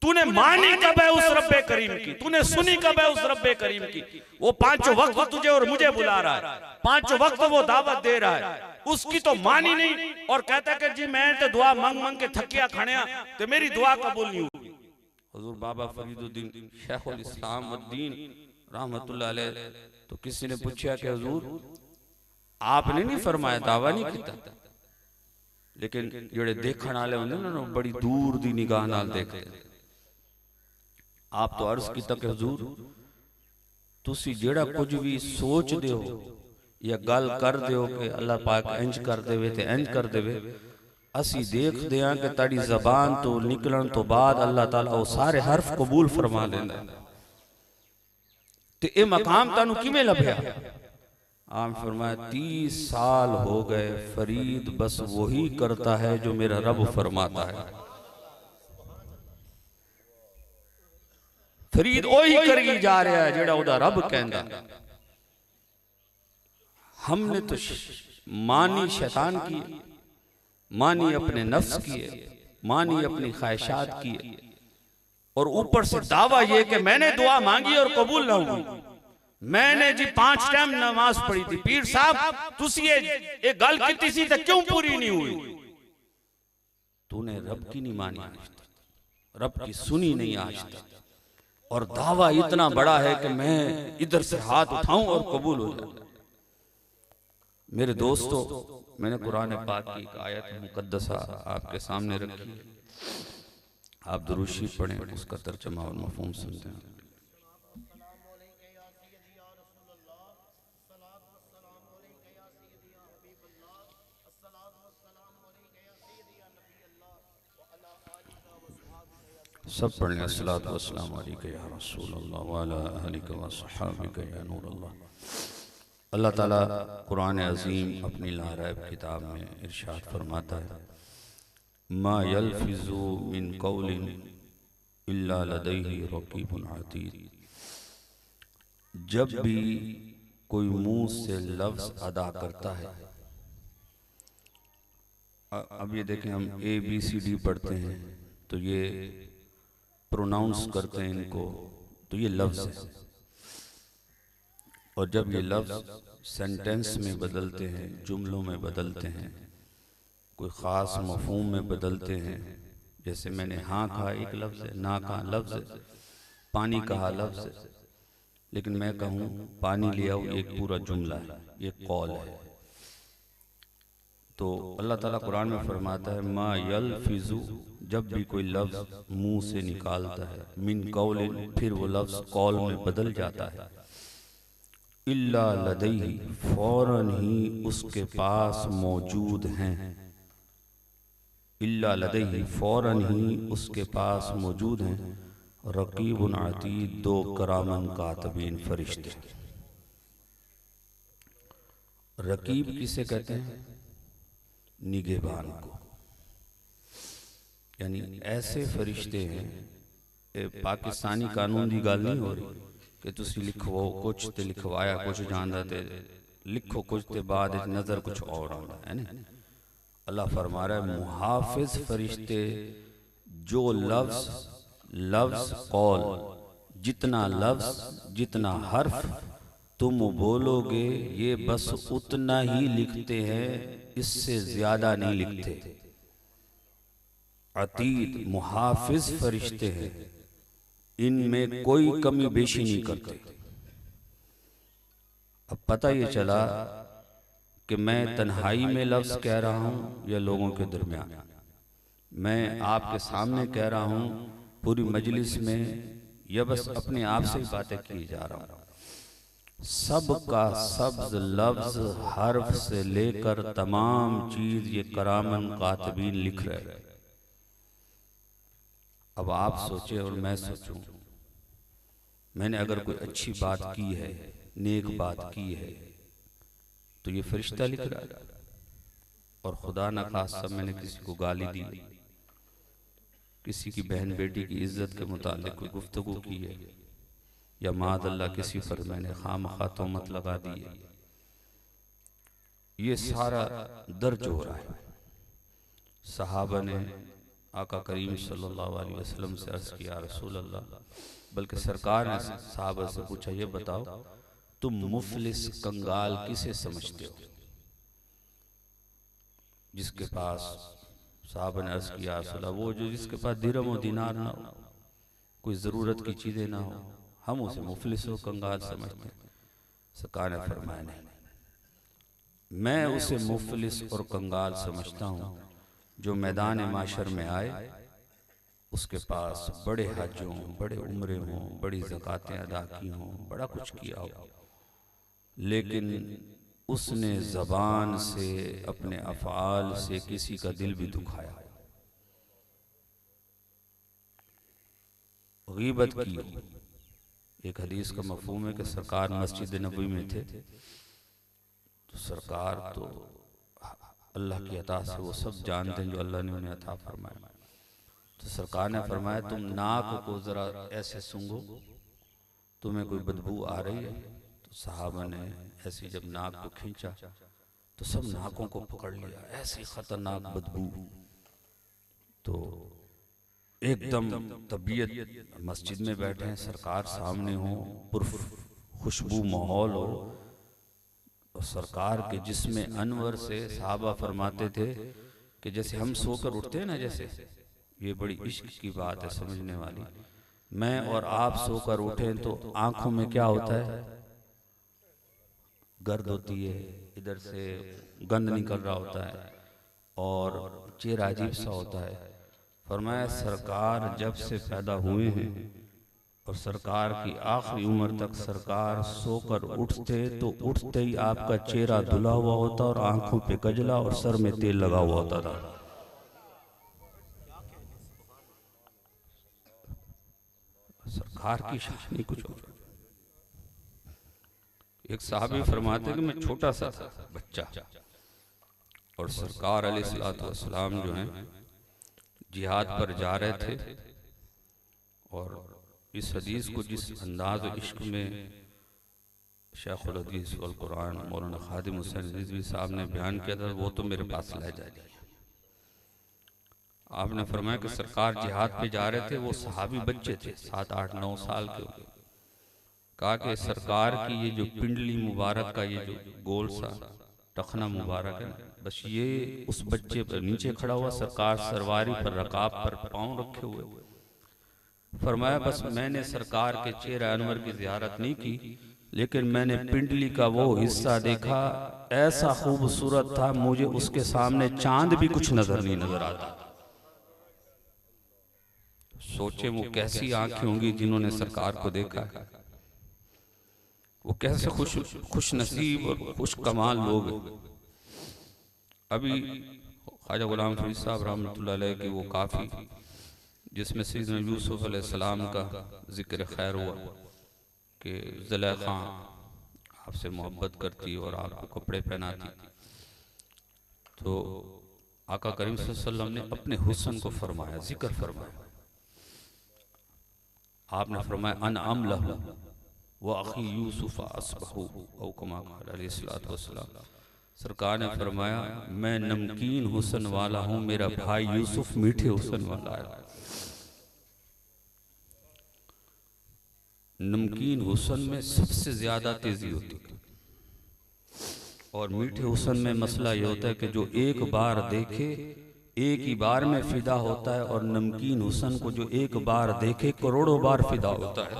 [SPEAKER 1] तूने मानी कब है उस रब्बे करीम की? तूने सुनी कब है उस रब्बे करीम की? वो पांचों वक्त तुझे और मुझे बुला रहा है, पांचों वक्त वो दावत दे रहा है, उसकी तो मानी नहीं और कहता कि जी मैं तो दुआ मांग मांग के थकिया खड़िया तो मेरी दुआ कबूल नहीं हुई। हुजूर बाबा फरीदुद्दीन शेखुल इस्लाम उद्दीन रहमतुल्लाह अलैह तो किसी ने पूछा कि हुजूर आपने नहीं फरमाया, दावा नहीं किया, लेकिन जेड़े देखण वाले होंदे ना बड़ी दूर दी निगाह नाल देखते। आप तो अर्ज कीता कि हुजूर तुसी जेड़ा कुछ भी सोच दे हो या गल कर दे हो कि अल्लाह पाक इंज कर देवे ते इंज कर देवे, असी देखदे हां कि ताड़ी ज़बान तो निकलण तो बाद अल्लाह ताला वो सारे हर्फ कबूल फरमा लेंदा। ते ए मकाम तानू किवें लभया? आम फरमाया 30 साल हो गए फरीद बस वही करता है जो मेरा रब फरमाता है। फरीद वही करी जा रहा है जेड़ा उदा रब कहंदा। हमने तो मानी शैतान की, मानी अपने नफ्स की, मानी अपनी ख्वाहिशात की, और ऊपर से दावा ये कि मैंने दुआ मांगी और कबूल ना हुई। मैंने जी 5 टाइम नमाज पढ़ी थी, पीर साहब तुसी ये गल कीती सी ते क्यों पूरी नहीं हुई? तूने रब की नहीं मानी आज तक, रब की सुनी नहीं आज तक, और दावा इतना बड़ा है कि मैं इधर से हाथ उठाऊं और कबूल हो जाए। मेरे दोस्तों मैंने कुरान पाक की एक आयत मुकद्दसा आपके सामने रखी, आप दुरूद शरीफ पढ़ें, उसका तर्जुमा और मफ़हूम सुनते हैं। सब पढ़ लें अस्सलातु वस्सलामु अलैका या रसूलल्लाह व अला आलिका व सहाबिका या नूरल्लाह। अल्लाह ताला कुरान अज़ीम अपनी लारैब किताब में इरशाद फरमाता है, मा यल्फिज़ु मिन कौलिन इल्ला लदैहि रक़ीबुन अतीद। जब भी कोई मुंह से लफ्ज़ अदा करता है, अब ये देखें हम ABCD पढ़ते हैं तो ये प्रोनाउंस करते हैं इनको, तो ये लफ्ज़ है, और जब ये लफ्ज़ सेंटेंस में बदलते हैं, जुमलों में बदलते हैं, कोई ख़ास मफ़हूम में बदलते हैं, जैसे मैंने हाँ कहा एक लफ्ज़ है, ना कहा लफ्ज़ है, पानी कहा लफ्ज़ है, लेकिन मैं कहूँ पानी ले आओ एक पूरा जुमला है, ये कौल है। तो अल्लाह ताला कुरान में फरमाता है मा यल्फिज़ु, जब भी कोई लफ्ज़ मुंह से निकालता है, मिन कौलिन, फिर वो लफ्ज़ कौल में बदल जाता है, इल्ला लदैहि, फौरन ही उसके पास मौजूद हैं, इल्ला लदैहि, फौरन ही उसके पास मौजूद हैं, रक़ीबुन अतीद, 2 करामन कातिबीन फरिश्ते। रकीब किसे कहते हैं? निगहबान को, यानी ऐसे फरिश्ते हैं, पाकिस्तानी कानून की गल नहीं हो रही कि तुसी लिखो कुछ ते लिखवाया कुछ जानदा ते लिखो कुछ ते बाद नजर कुछ और आंदा है ना। अल्लाह फरमा रहा है मुहाफिज फरिश्ते जो लफ्ज़ कौल, जितना लफ्ज़ जितना हर्फ तुम बोलोगे ये बस उतना ही लिखते हैं, इससे ज्यादा नहीं लिखते। अतीत मुहाफिज फरिश्ते हैं, इनमें कोई कमी बेशी नहीं करते। अब पता ये चला कि मैं तन्हाई में लफ्ज़ कह रहा हूँ या लोगों के दरमियान, मैं आपके सामने कह रहा हूँ पूरी मजलिस में, या बस अपने आप से ही बातें की जा रहा हूँ। सब का सब लफ्ज़ हर्फ से लेकर तमाम चीज़ ये करामन कातिबीन लिख रहे हैं। अब आप सोचें और मैं सोचूं, मैंने अगर कोई अच्छी बात की है, नेक बात की है, तो ये फरिश्ता लिख रहा है। और खुदा न खास्ता मैंने किसी को गाली दी, किसी की बहन बेटी की इज्जत के मुतालिक कोई गुफ्तगू की है, या मादअल्लाह किसी पर मैंने खामखा तोहमत लगा दी है, ये सारा दर्ज हो रहा है। सहाबा ने आका करीम सल्लल्लाहु अलैहि वसल्लम से अर्ज़ किया, रसूल अल्लाह, बल्कि सरकार ने सहाबा से पूछा, ये बताओ तुम मुफलिस कंगाल किसे समझते हो? जिसके पास, साहब ने अर्ज़ किया, रसूल अल्लाह, वो जो जिसके पास दिरहम और दिनार ना हो, कोई ज़रूरत की चीज़ें ना हो, हम उसे मुफलिस और कंगाल समझते हैं। सरकार ने फरमाया, नहीं, मैं उसे मुफलिस और कंगाल समझता हूँ जो मैदान माशर में आए, उसके पास बड़े हज हों, बड़े उम्रे हों, बड़ी ज़कातें अदा की हों, बड़ा कुछ किया हो, लेकिन उसने ज़बान से, अपने अफ़आल से किसी का दिल भी दुखाया, गीबत की। एक हदीस का मफ़हूम है कि सरकार मस्जिद नबवी में थे, तो सरकार तो अल्लाह की अता से वो सब जानते हैं जो अल्लाह ने उन्हें अता फरमाया। तो सरकार ने फरमाया, तुम नाक को ज़रा ऐसे सूंघो, तुम्हें कोई बदबू आ रही है? तो सहाबा ने ऐसी जब नाक को खींचा तो सब नाकों को पकड़ लिया, ऐसी ख़तरनाक बदबू। तो एकदम तबीयत, मस्जिद में बैठे हैं, सरकार सामने हो, खुशबू माहौल हो, और सरकार के जिस्म अनवर से सहाबा फरमाते थे कि जैसे हम सोकर उठते हैं ना, जैसे ये बड़ी इश्क की बात है समझने वाली, मैं और आप सोकर उठें तो आंखों में क्या होता है? गर्द होती है, इधर से गंद निकल रहा होता है और चेहरा अजीब सा होता है। फरमाया, सरकार जब से पैदा हुए हैं और सरकार की आखिरी उम्र तक सरकार सोकर उठते तो उठते ही आपका चेहरा धुला हुआ होता और आंखों पे कजला और सर में तेल लगा हुआ होता था। सरकार की शान कुछ और। एक साहबी फरमाते कि मैं छोटा सा था बच्चा, और सरकार अलैहिस्सलातु वस्सलाम जो हैं जिहाद पर जा रहे थे, और इस हदीस को जिस अंदाज इश्क में शेखुल हदीस वल कुरान मौलाना खादिम हुसैन रिजवी साहब ने बयान किया था, वो तो मेरे पास ला जाए। आपने फरमाया कि सरकार जिहाद पे जा रहे थे, वो सहाबी बच्चे थे, 7, 8, 9 साल के। कहा कि सरकार की ये जो पिंडली मुबारक का ये जो गोल सा टखना मुबारक है, बस ये उस बच्चे पर नीचे खड़ा हुआ, सरकार सरवारी पर रकाब पर पांव रखे हुए। फरमाया, बस मैंने सरकार के चेहरे अनवर की ज़ियारत नहीं की, लेकिन मैंने पिंडली का वो हिस्सा देखा, ऐसा खूबसूरत था, मुझे उसके सामने चांद भी कुछ नजर आता। सोचे वो कैसी आंखें होंगी जिन्होंने सरकार को देखा है, वो कैसे खुश नसीब और खुश कमाल लोग। अभी ख्वाजा गुलाम फरीद साहब रहमतुल्लाह अलैह की वो काफ़ी, जिसमें सैयदना यूसुफ अलैहिस्सलाम का जिक्र खैर हुआ कि ज़ुलेखा आपसे मोहब्बत करती और आपको कपड़े पहनाती, तो आका करीम सल्लल्लाहु अलैहि वसल्लम ने अपने हुस्न को फरमाया, जिक्र फरमाया। आपने फरमाया, अन अमलहु व अखी यूसुफ अस्बहु औ कमा क़ाल अलैहिस्सलातु वस्सलाम। सरकार ने फरमाया, मैं नमकीन हुस्न वाला हूँ, मेरा भाई यूसुफ मीठे हुस्न वाला है। नमकीन हुस्न में सबसे ज्यादा तेजी होती है, और मीठे हुस्न में मसला ये होता है कि जो एक बार देखे एक ही बार में फिदा होता है, और नमकीन हुस्न को जो एक बार देखे करोड़ों बार फिदा होता है।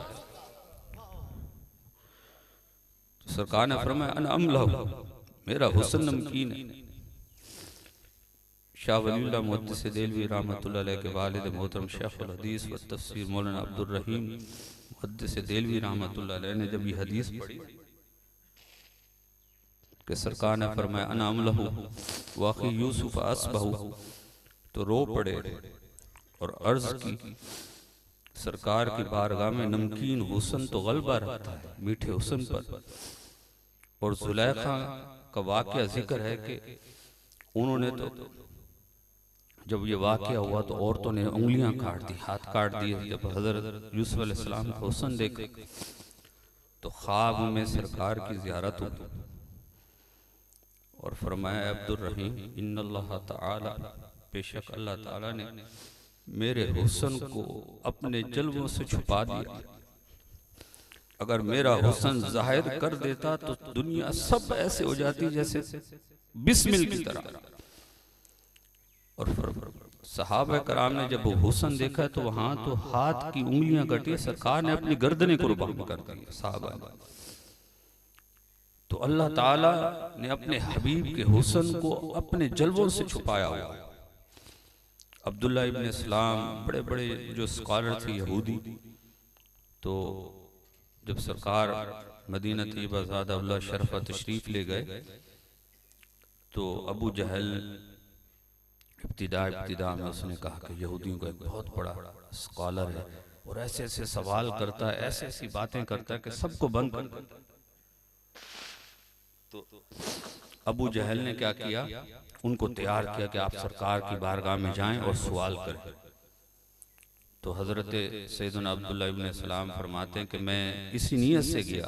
[SPEAKER 1] तो सरकार ने फरमाया अन अमला, मेरा हुस्न नमकीन है। शाह वलीउल्लाह मुहद्दिस देलवी रहमतुल्लाह अलैह के वालिद मोहतरम शेखुल हदीस व तफसीर मौलाना अब्दुल रहीम मुहद्दिस देलवी रहमतुल्लाह अलैह ने जब ये हदीस पढ़ी कि सरकार ने फरमाया अना अमलहु वाक़ी यूसुफ असबहु, तो रो पड़े और अर्ज की सरकार की बारगाह में नमकीन हुस्न तो गलबा रखता है मीठे हुस्न पर। और जुलैखा का वाक़या जिक्र है कि उन्होंने तो जब ये वाक़या हुआ तो औरतों ने उंगलियां काट दी, हाथ काट दिए। जब हज़रत यूसुफ अलैहिस्सलाम का हुस्न देखा तो ख्वाब में सरकार की ज़ियारत हुई और फरमाया अब्दुल रहीम इन्नल्लाह ताला, बेशक अल्लाह ताला ने मेरे हुस्न को अपने जल्वों से छुपा दिया। अगर मेरा हुस्न जाहिर कर देता तो दुनिया सब ऐसे हो जाती जैसे बिस्मिल की तरह। और सहाबा कराम ने जब वो हुस्न देखा तो वहां तो हाथ की उंगलियां कटी, सरकार ने अपनी गर्दनें कुर्बान कर दी सहाबा ने। तो अल्लाह ताला ने अपने हबीब के हुस्न को अपने जल्वों से छुपाया हुआ। अब्दुल्ला इब्न सलाम बड़े बड़े जो स्कॉलर थे यहूदी, तो जब सरकार मदीना तैयबा ज़ादा अल्लाह शरफ़ा तशरीफ ले गए तो अबू जहल इब्तिदा में उसने कहा कि यहूदियों का एक बहुत बड़ा स्कॉलर है और ऐसे ऐसे सवाल करता है, ऐसी ऐसी बातें करता है कि सबको बंद कर देता। तो अबू जहल ने क्या किया, उनको तैयार किया कि आप सरकार की बारगाह में जाएं और सवाल करें। तो हजरत सैयदना अब्दुल्ला इब्न सलाम फरमाते हैं कि मैं इसी नीयत से गया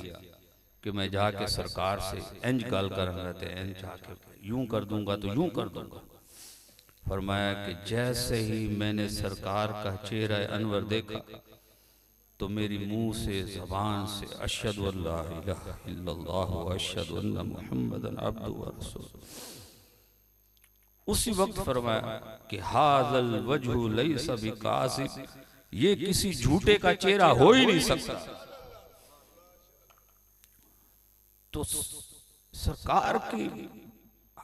[SPEAKER 1] कि मैं जाके सरकार से इंज गाल कर रहते हैं, इंज जाके यूं कर दूंगा तो यूं कर दूंगा। फरमाया कि जैसे ही मैंने सरकार का चेहरा अनवर देखा तो मेरी मुंह से ज़बान से अशहदु अल्ला इलाहा इल्लल्लाह व अशहदु अन्ना मुहम्मदन अब्दुहु व रसूलुहु। उसी वक्त फरमाया कि हाज़ल वजहु लैसा बिकाज़िब, ये किसी झूठे का चेहरा हो ही नहीं सकता। तो सरकार की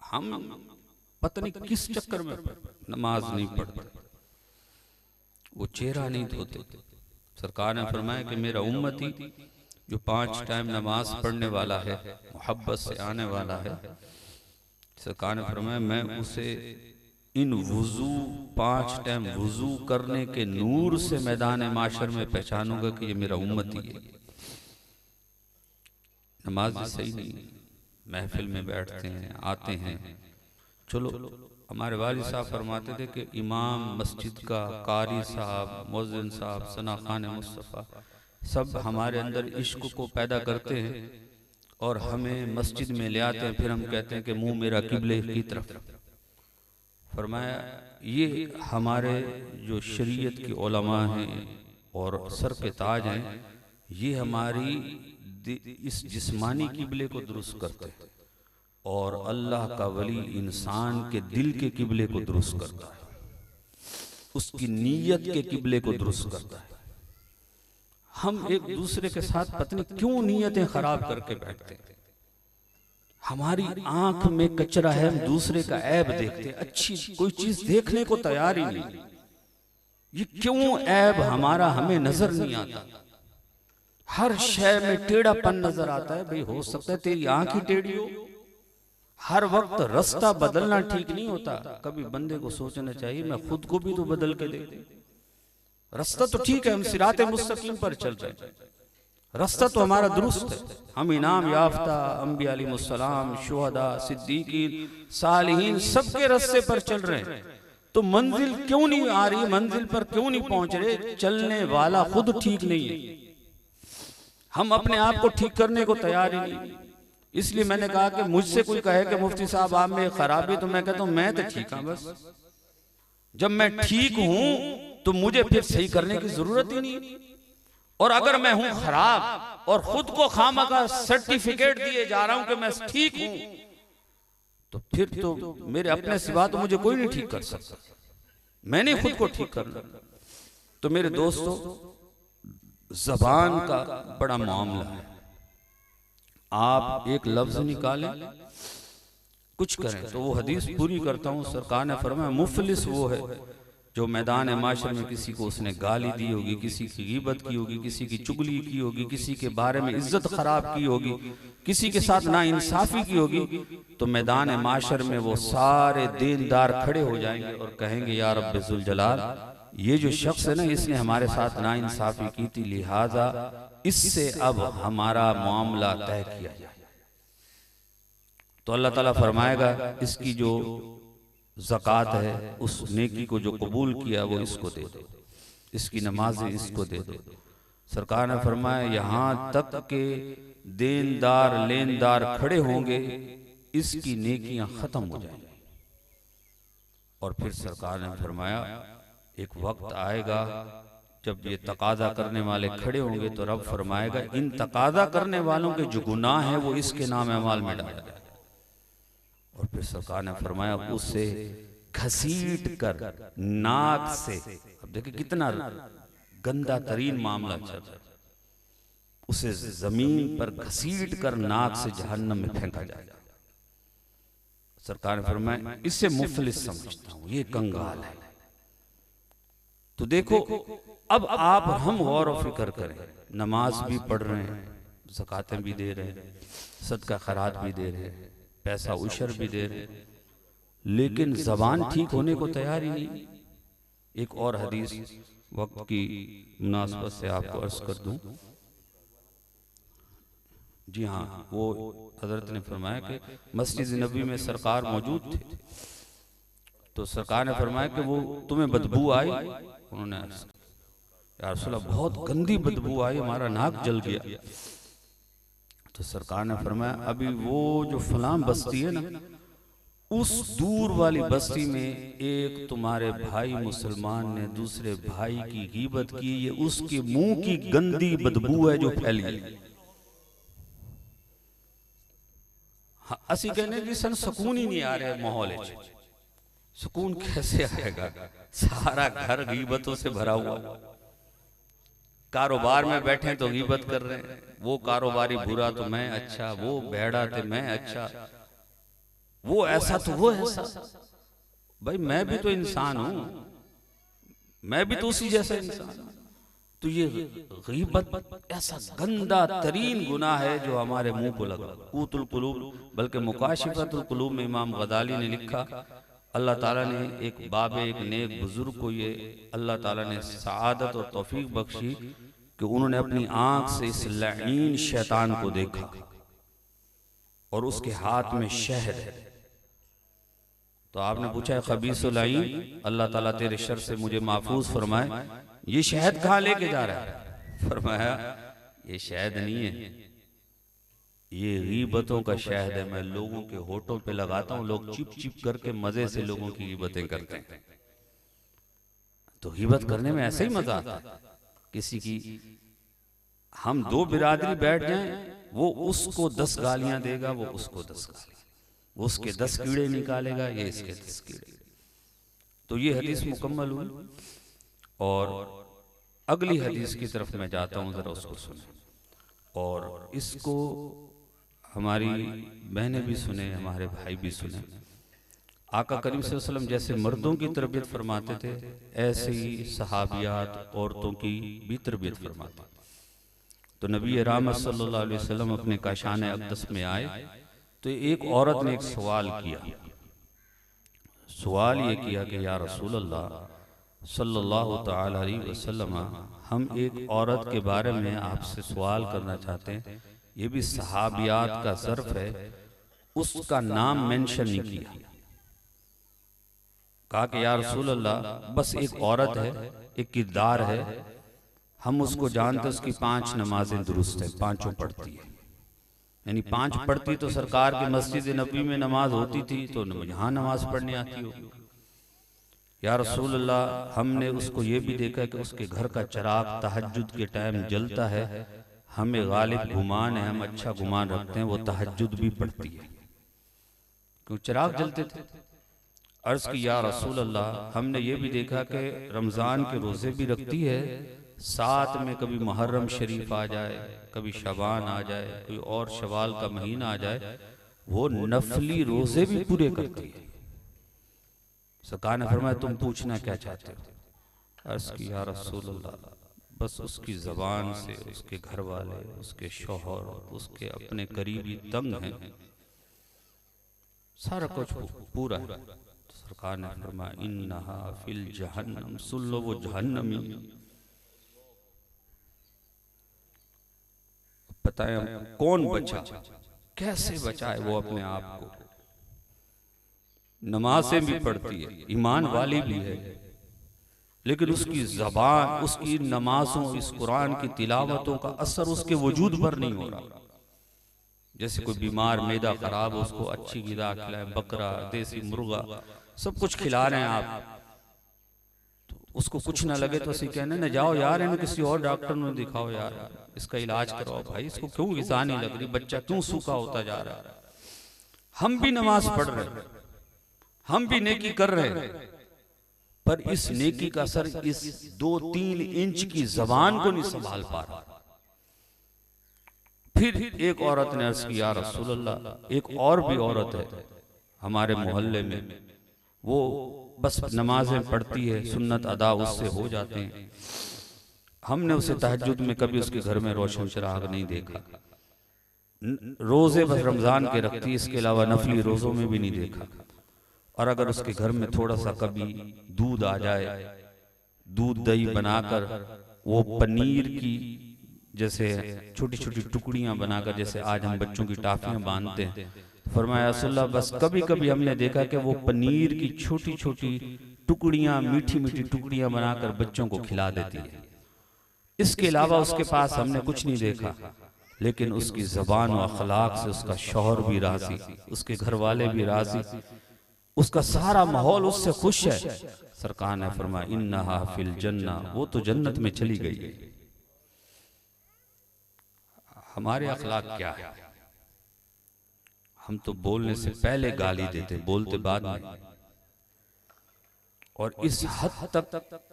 [SPEAKER 1] हम पता नहीं किस चक्कर में नमाज नहीं पढ़ते, वो चेहरा नहीं धोते। सरकार ने फरमाया कि मेरा उम्मती जो 5 टाइम नमाज पढ़ने वाला है, मोहब्बत से आने वाला है, सरकार ने फरमाया मैं उसे इन वुजू 5 टाइम वुजू करने के नूर से मैदान माशर में पहचानूंगा कि ये मेरा उम्मती है। नमाज भी सही नहीं, महफिल में बैठते हैं आते हैं। चलो हमारे वालिद साहब फरमाते थे कि इमाम मस्जिद का, कारी साहब, मुअज्जिन साहब, सना खान मुस्तफ़ा सब हमारे अंदर इश्क को पैदा करते हैं और हमें मस्जिद में ले आते हैं, फिर हम कहते हैं कि मुंह मेरा किबले की तरफ। फरमाया ये हमारे जो शरीयत के उलमा हैं और सर के ताज हैं, ये हमारी इस जिस्मानी किबले को दुरुस्त करते हैं और अल्लाह का वली इंसान के दिल के किबले को दुरुस्त करता है, उसकी नीयत के किबले को दुरुस्त करता है। हम एक दूसरे के साथ पत्नी क्यों नीयतें खराब करके बैठते हैं। हमारी आंख में कचरा है, हम दूसरे का ऐब देखते हैं, अच्छी कोई चीज देखने को तैयार ही नहीं। ये क्यों ऐब हमारा हमें नजर नहीं आता। हर शय में टेढ़ापन नजर आता है। भाई हो सकता है तेरी आंख ही टेढ़ी हो। हर वक्त रास्ता बदलना ठीक नहीं होता। कभी बंदे को सोचना चाहिए मैं खुद को भी तो बदल के दे। रास्ता तो ठीक है, हम सिराते मुस्तकीम पर चल रहे हैं, रास्ता तो हमारा दुरुस्त है। हम इनाम याफ्ता अंबिया अलैहिस्सलाम, शुहदा, सिद्दीकीन, सालिहीन सबके रास्ते पर चल रहे हैं, तो मंजिल क्यों नहीं आ रही, मंजिल पर क्यों नहीं पहुंच रहे? चलने वाला खुद ठीक नहीं है। हम अपने आप को ठीक करने को तैयार ही नहीं। इसलिए मैंने कहा कि मुझसे कोई कहे कि मुफ्ती साहब आप में खराबी, तो मैं कहता हूं मैं तो ठीक हूं। बस जब मैं ठीक हूं तो मुझे फिर सही करने की जरूरत ही नहीं। और अगर मैं हूं खराब और खुद को खामखा सर्टिफिकेट दिए जा रहा हूं कि मैं ठीक हूं, तो फिर तो मेरे अपने सिवा तो मुझे कोई नहीं ठीक कर सकता। मैंने खुद को ठीक करना। तो मेरे दोस्तों, जबान का बड़ा मामला है। आप एक लफ्ज निकालें, कुछ करें, तो वो हदीस पूरी करता हूँ। सरकार ने फरमाया मुफलिस वो है जो मैदान माशर में किसी को उसने गाली दी होगी, किसी की ग़ीबत की होगी, किसी की चुगली की होगी, किसी के बारे में इज्जत खराब की होगी, किसी के साथ नाइंसाफी की होगी, तो मैदान माशर में वो सारे दीनदार खड़े हो जाएंगे और कहेंगे या रब्बे ज़ुल जलाल, ये जो शख्स है ना, इसने हमारे साथ नाइंसाफी की थी, लिहाजा इससे अब हमारा मामला तय किया जाए। तो अल्लाह ताला फरमाएगा इसकी जो ज़कात है, उस नेकी को जो कबूल किया वो इसको दे दो, इसकी नमाज़ें इसको दे दो। सरकार ने फरमाया यहाँ तक के देनदार लेनदार खड़े होंगे, इसकी नेकियां खत्म हो जाएंगी। और फिर सरकार ने फरमाया एक वक्त आएगा जब ये तकाजा करने वाले खड़े होंगे तो रब फरमाएगा इन तकाजा करने वालों के जो गुनाह है वो इसके नाम अमाल में डाला जाए। और फिर सरकार ने फरमाया उसे घसीट कर नाक से, अब देखिए कितना गंदा तरीन मामला चल रहा है, उसे जमीन पर घसीट कर नाक से जहन्नम में फेंका जाएगा। सरकार ने फरमाया इससे मुफलिस समझता हूं, ये कंगाल है। तो देखो अब आप हम गौर और फिक्र करें, नमाज भी पढ़ रहे हैं, ज़कातें भी दे रहे हैं, सदका खैरात भी दे रहे हैं, पैसा उशर भी दे रहे हैं, लेकिन जबान ठीक होने को तैयार ही नहीं। एक और हदीस वक्त की मुनासबत से आपको अर्ज कर दूं। जी हाँ, वो हजरत ने फरमाया कि मस्जिद नबी में सरकार मौजूद थे, तो सरकार ने फरमाया कि वो तुम्हें बदबू आई। उन्होंने या रसूल अल्लाह बहुत गंदी बदबू आई, हमारा नाक जल गया। तो सरकार ने फरमाया अभी वो जो फलां बस्ती है ना, उस दूर वाली बस्ती में एक तुम्हारे भाई मुसलमान ने दूसरे भाई की ग़ीबत की, ये उसके मुंह की गंदी बदबू है जो फैली है। हाँ, असी कहने की सन सुकून ही नहीं आ रहा है माहौल, सुकून कैसे आएगा? सारा घर ग़ीबतों से भरा हुआ, कारोबार में बैठे तो ग़ीबत कर रहे हैं, वो कारोबारी बुरा तो मैं अच्छा, वो भेड़ा तो मैं अच्छा, वो ऐसा तो वो ऐसा। भाई मैं भी तो इंसान हूं, मैं भी तो उसी जैसा इंसान हूं। तो ये ग़ीबत ऐसा गंदा तरीन गुनाह है जो हमारे मुंह को लगा। क़ूतुल क़ुलूब, बल्कि मुकाशिफ़तुल क़ुलूब में इमाम ग़ज़ाली ने लिखा, अल्लाह ताला ने एक बाब एक नेक बुजुर्ग को ये अल्लाह ताला ने सआदत और तौफीक बख्शी कि उन्होंने अपनी आंख से इस लईन शैतान को देखा और उसके हाथ में शहद है। तो आपने पूछा है खबीसुल लईन, अल्लाह ताला तेरे शर से मुझे महफूज फरमाए, ये शहद कहाँ लेके जा रहा है? फरमाया ये शहद नहीं है, ये ग़ीबतों का शहद है। मैं लोगों के होठों पे लगाता हूँ, लोग चिप चिप करके मजे से लोगों की ग़ीबतें करते हैं। तो ग़ीबत करने में ऐसा ही मजा आता है। किसी की हम दो बिरादरी बैठ जाएं, वो उसको 10 गालियां देगा, वो उसको 10 गालियां, वो उसके 10 कीड़े निकालेगा, ये इसके 10 कीड़े। तो ये हदीस मुकम्मल हुई और अगली हदीस की तरफ मैं जाता हूँ, जरा उसको सुने और इसको हमारी बहनें भी सुने, हमारे भाई भी सुने। आका करीम सल्लल्लाहु अलैहि वसल्लम जैसे मर्दों की तरबियत फरमाते थे, ऐसे ही सहाबियात औरतों की भी तरबियत फरमाते। तो नबी रहमत सल्लल्लाहु अलैहि वसल्लम अपने काशान अक़दस में आए तो एक औरत ने एक सवाल किया। सवाल ये किया कि या रसूल अल्लाह सल्लल्लाहु तआला अलैहि वसल्लम, हम एक औरत के बारे में आपसे सवाल करना चाहते हैं, ये भी सहाबियात का ज़र्फ है, उसका नाम मेंशन नहीं किया। कहा कि या रसूल अल्लाह बस एक औरत है, एक किरदार है, हम उसको जानते, उसकी 5 नमाजें दुरुस्त है, 5 पढ़ती है, यानी 5 पढ़ती तो सरकार की मस्जिद नबी में नमाज होती थी, तो यहाँ नमाज पढ़ने आती होगी। या रसूल अल्लाह हमने उसको ये भी देखा कि उसके घर का चिराग तहज्जुद के टाइम जलता है, हमें गालिब गुमान है, हम अच्छा गुमान रखते हैं वो तहज्जुद भी पढ़ती है, क्यों चिराग जलते थे। अर्ज की या रसूल अल्लाह, हमने ये भी देखा कि रमज़ान के रोज़े भी रखती है, साथ में कभी मुहर्रम शरीफ आ जाए, कभी शबान आ जाए, कोई और शवाल का महीना आ जाए, वो नफली रोज़े भी पूरे करती है। सरकार ने फरमाया तुम पूछना क्या चाहते हो? अर्ज की या रसूल अल्लाह, बस उसकी ज़बान से उसके घर वाले, उसके शौहर, उसके अपने करीबी तंग हैं, सारा कुछ पूरा है। तो सरकार ने फरमाया इन्नहा फिल जहन्नम, सुन लो वो जहन्नमी। बताएं कौन बचा, कैसे बचाए वो अपने आप को? नमाजें भी पढ़ती है, ईमान वाली भी है, लेकिन उसकी ज़बान, उसकी नमाजों, इस कुरान की तिलावतों का असर उसके वजूद पर नहीं हो रहा। जैसे कोई बीमार, मैदा खराब, उसको अच्छी ग़िज़ा खिलाए, बकरा, देसी मुर्गा, सब कुछ खिला रहे हैं आप, तो उसको कुछ ना लगे तो असं कहने न जाओ यार, इन्हें किसी और डॉक्टर में दिखाओ यार, इसका इलाज कराओ भाई, इसको क्यों ग़िज़ा नहीं लग रही, बच्चा क्यों सूखा होता जा रहा है। हम भी नमाज पढ़ रहे हैं, हम भी नेकी कर रहे हैं, पर इस नेकी का असर इस 2-3 इंच की जबान को नहीं संभाल पा रहा। फिर एक औरत ने अर्ज किया रसूल अल्लाह, एक और भी औरत है हमारे मोहल्ले में, वो बस नमाजें पढ़ती है, सुन्नत अदा उससे हो जाते हैं, हमने उसे तहज्जुद में कभी उसके घर में रोशन चिराग नहीं देखा, रोजे बस रमजान के रखती है, इसके अलावा नफली रोजों में भी नहीं देखा। और अगर उसके घर में थोड़ा सा कभी दूध आ जाए, दूध दही बनाकर वो पनीर की जैसे छोटी छोटी टुकड़ियां बनाकर, जैसे आज हम बच्चों की टाफियां बांधते हैं, फरमाया रसूलुल्लाह बस कभी कभी हमने देखा कि वो पनीर की छोटी छोटी टुकड़ियां, मीठी मीठी टुकड़ियां बनाकर बच्चों को खिला देती है। इसके अलावा उसके पास हमने कुछ नहीं देखा, लेकिन उसकी ज़बान और अखलाक से उसका शौहर भी राजी, उसके घर वाले भी राजी, उसका सारा माहौल उससे खुश है। सरकार ने फरमाया इन्नहा फिल जन्ना, वो तो जन्नत में चली गई है। हमारे अखलाक क्या है? हम तो बोलने से पहले गाली देते, बोलते बाद में, और इस हद तक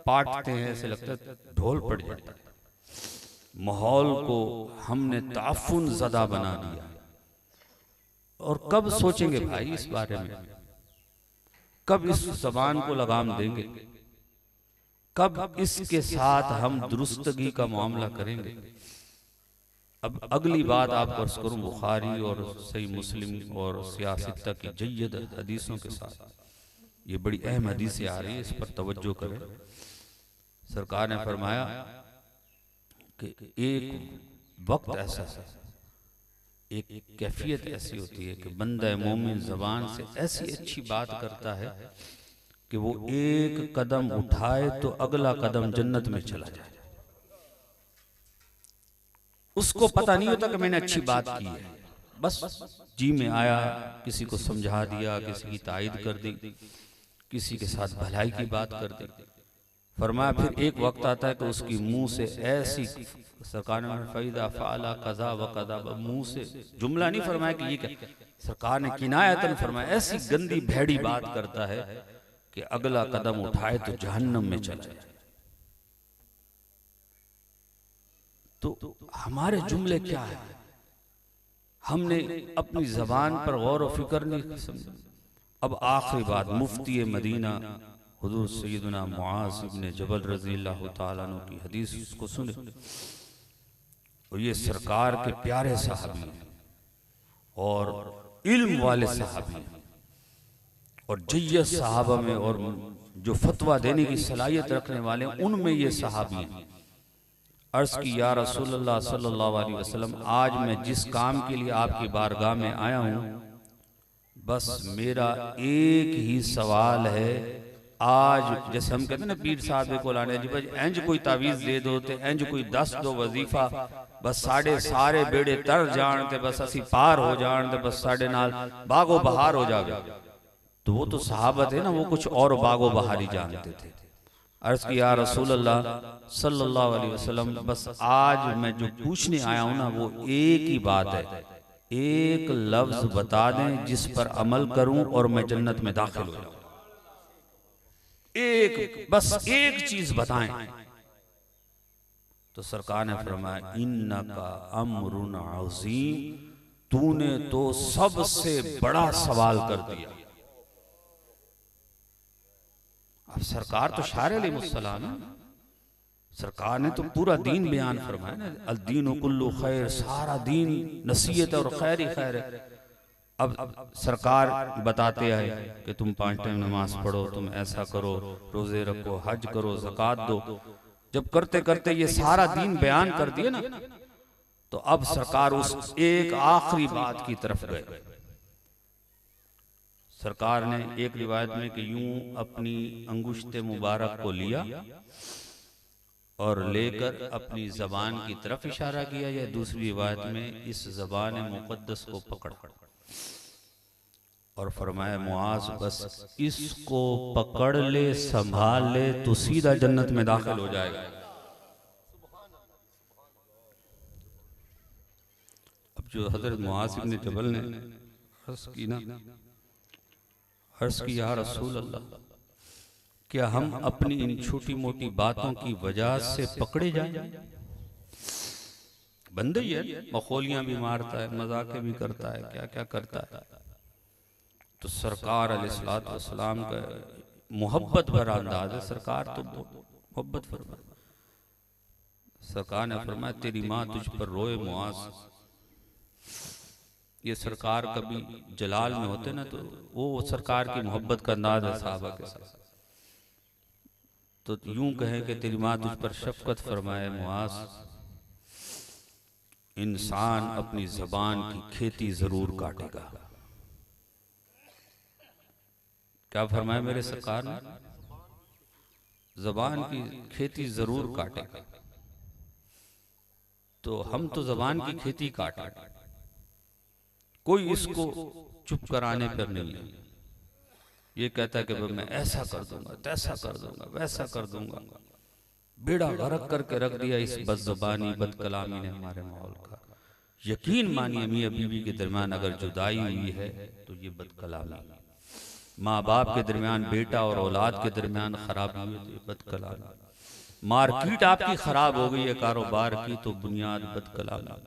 [SPEAKER 1] पाटते हैं ऐसे लगता है ढोल पड़ जाता है। माहौल को हमने ताफुन ज़दा बना दिया। और कब सोचेंगे भाई इस बारे में? कब इस जबान को लगाम देंगे? कब इसके साथ हम दुरुस्तगी का मामला करेंगे? अब अगली बात आपको अर्ज करूं बुखारी और सही मुस्लिम और सियासत की जय्यद हदीसों के साथ। ये बड़ी अहम हदीसें आ रही है, इस पर तवज्जो करें। सरकार ने फरमाया कि एक वक्त ऐसा है, एक कैफियत ऐसी होती है कि बंदा मोमिन ज़बान से ऐसी अच्छी बात करता है कि वो एक कदम उठाए तो अगला कदम जन्नत में चला जाए। उसको पता नहीं होता कि मैंने अच्छी बात की है, बस जी में आया, किसी को समझा दिया, किसी की तायद कर दी, किसी के साथ भलाई की बात कर दी। फरमाया फिर एक वक्त आता है कि उसकी मुंह से ऐसी, सरकार ने फैदा फ़अला कज़ा व कज़ा, मुंह से जुमला नहीं फरमाया कि ये क्या, सरकार ने किनायतन फरमाया ऐसी गंदी भैड़ी बात करता है कि अगला कदम उठाए तो जहन्नम में चला जाए। तो हमारे जुमले क्या है? हमने अपनी जबान पर गौर व फिक्र नहीं समझा। अब आखिरी बात, मुफ्ती मदीना हुजूर सैयदना मुआज़ इब्न जबल रज़ियल्लाहु ताला अन्हु की हदीस को सुने। और ये सरकार के प्यारे साहबी हैं और इल्म वाले साहबी हैं और जय्यद साहबा में और जो फतवा देने की सलाहियत रखने वाले हैं उनमें ये साहबी हैं। अर्ज की या रसूलुल्लाह सल्लल्लाहु अलैहि वसल्लम, आज मैं जिस काम के लिए आपकी बारगाह में आया हूँ, बस मेरा एक ही सवाल है। आज जैसे हम कहते हैं ना पीर साहब को लाने जी भाई इंज कोई तावीज़ दे दो, ते इंज कोई दस दो वजीफा, बस साढ़े सारे बेड़े तर जान ते बस असी पार हो जान ते बस साढ़े नाल बागो बहार हो जावे। तो वो तो सहाबत है ना, वो कुछ और बागो बहारी जानते थे। अर्ज किया रसूल अल्लाह सल्लल्लाहु अलैहि वसल्लम, बस आज मैं जो पूछने आया हूं ना वो एक ही बात है, एक लफ्ज बता दें जिस पर अमल करूं और मैं जन्नत में दाखिल हो जाऊं। बस एक चीज बताएं। तो सरकार ने फरमाया इन्नका अम्रुन अज़ीम, तूने तो सबसे बड़ा सवाल कर दिया। अब सरकार तो शायर अलैहिस्सलाम है, सरकार ने तो पूरा दीन बयान फरमाया ना, अल दीनु कुल्लु खैर, सारा दीन नसीहत और खैर ही खैर है। अब सरकार बताते आए कि तुम 5 टाइम नमाज पढ़ो, तुम ऐसा करो, रोजे रखो, हज करो, ज़कात दो। जब करते करते ये सारा दीन बयान कर दिए ना, तो अब सरकार उस एक आखिरी बात की तरफ गए। सरकार ने एक रिवायत में कि यूं अपनी अंगुश्ते मुबारक को लिया और लेकर अपनी जबान की तरफ इशारा किया, या दूसरी रिवायत में इस जबान मुकद्दस को पकड़ा और फरमाया मुआज बस इसको पकड़ ले, संभाल ले, तो सीधा जन्नत में दाखिल हो जाएगा। अब जो हजरत मुआज इब्न जबल ने अर्ज की ना, अर्ज की या रसूल अल्लाह, क्या हम अपनी इन छोटी मोटी बातों की वजह से पकड़े जाएं? बंदे ही है, मखौलियां भी मारता है, मजाके भी करता है, क्या क्या करता है। तो सरकार अलैहिस्सलातु वस्सलाम का मोहब्बत भरा अंदाज है, सरकार तो मोहब्बत फरमाए। सरकार ने फरमाया तेरी माँ तुझ पर रोए मुआज। ये सरकार कभी जलाल में होते ना, तो वो सरकार की मोहब्बत का अंदाज है साहबा के साथ। तो यूं कहें कि तेरी माँ तुझ पर शफकत फरमाए मुआज, इंसान अपनी जबान की खेती जरूर काटेगा। क्या फरमाया मेरे सरकार ने? जबान की खेती जरूर काटेगा। तो हम तो जबान की खेती काटे, कोई इसको चुप कराने पर नहीं है। ये कहता है कि मैं ऐसा कर दूंगा, तैसा कर दूंगा, वैसा कर दूंगा। बेड़ा गर्क करके रख दिया इस बदजुबानी बदकलामी ने हमारे माहौल का। यकीन मानिए मियां बीवी के दरमियान अगर जुदाई हुई है तो ये बदकलामी, माँ बाप के दरमियान, बेटा और औलाद के दरमियान खराबी हुई तो ये बदकलामी, मार्केट आपकी खराब हो गई है कारोबार की तो बुनियाद बदकलामी,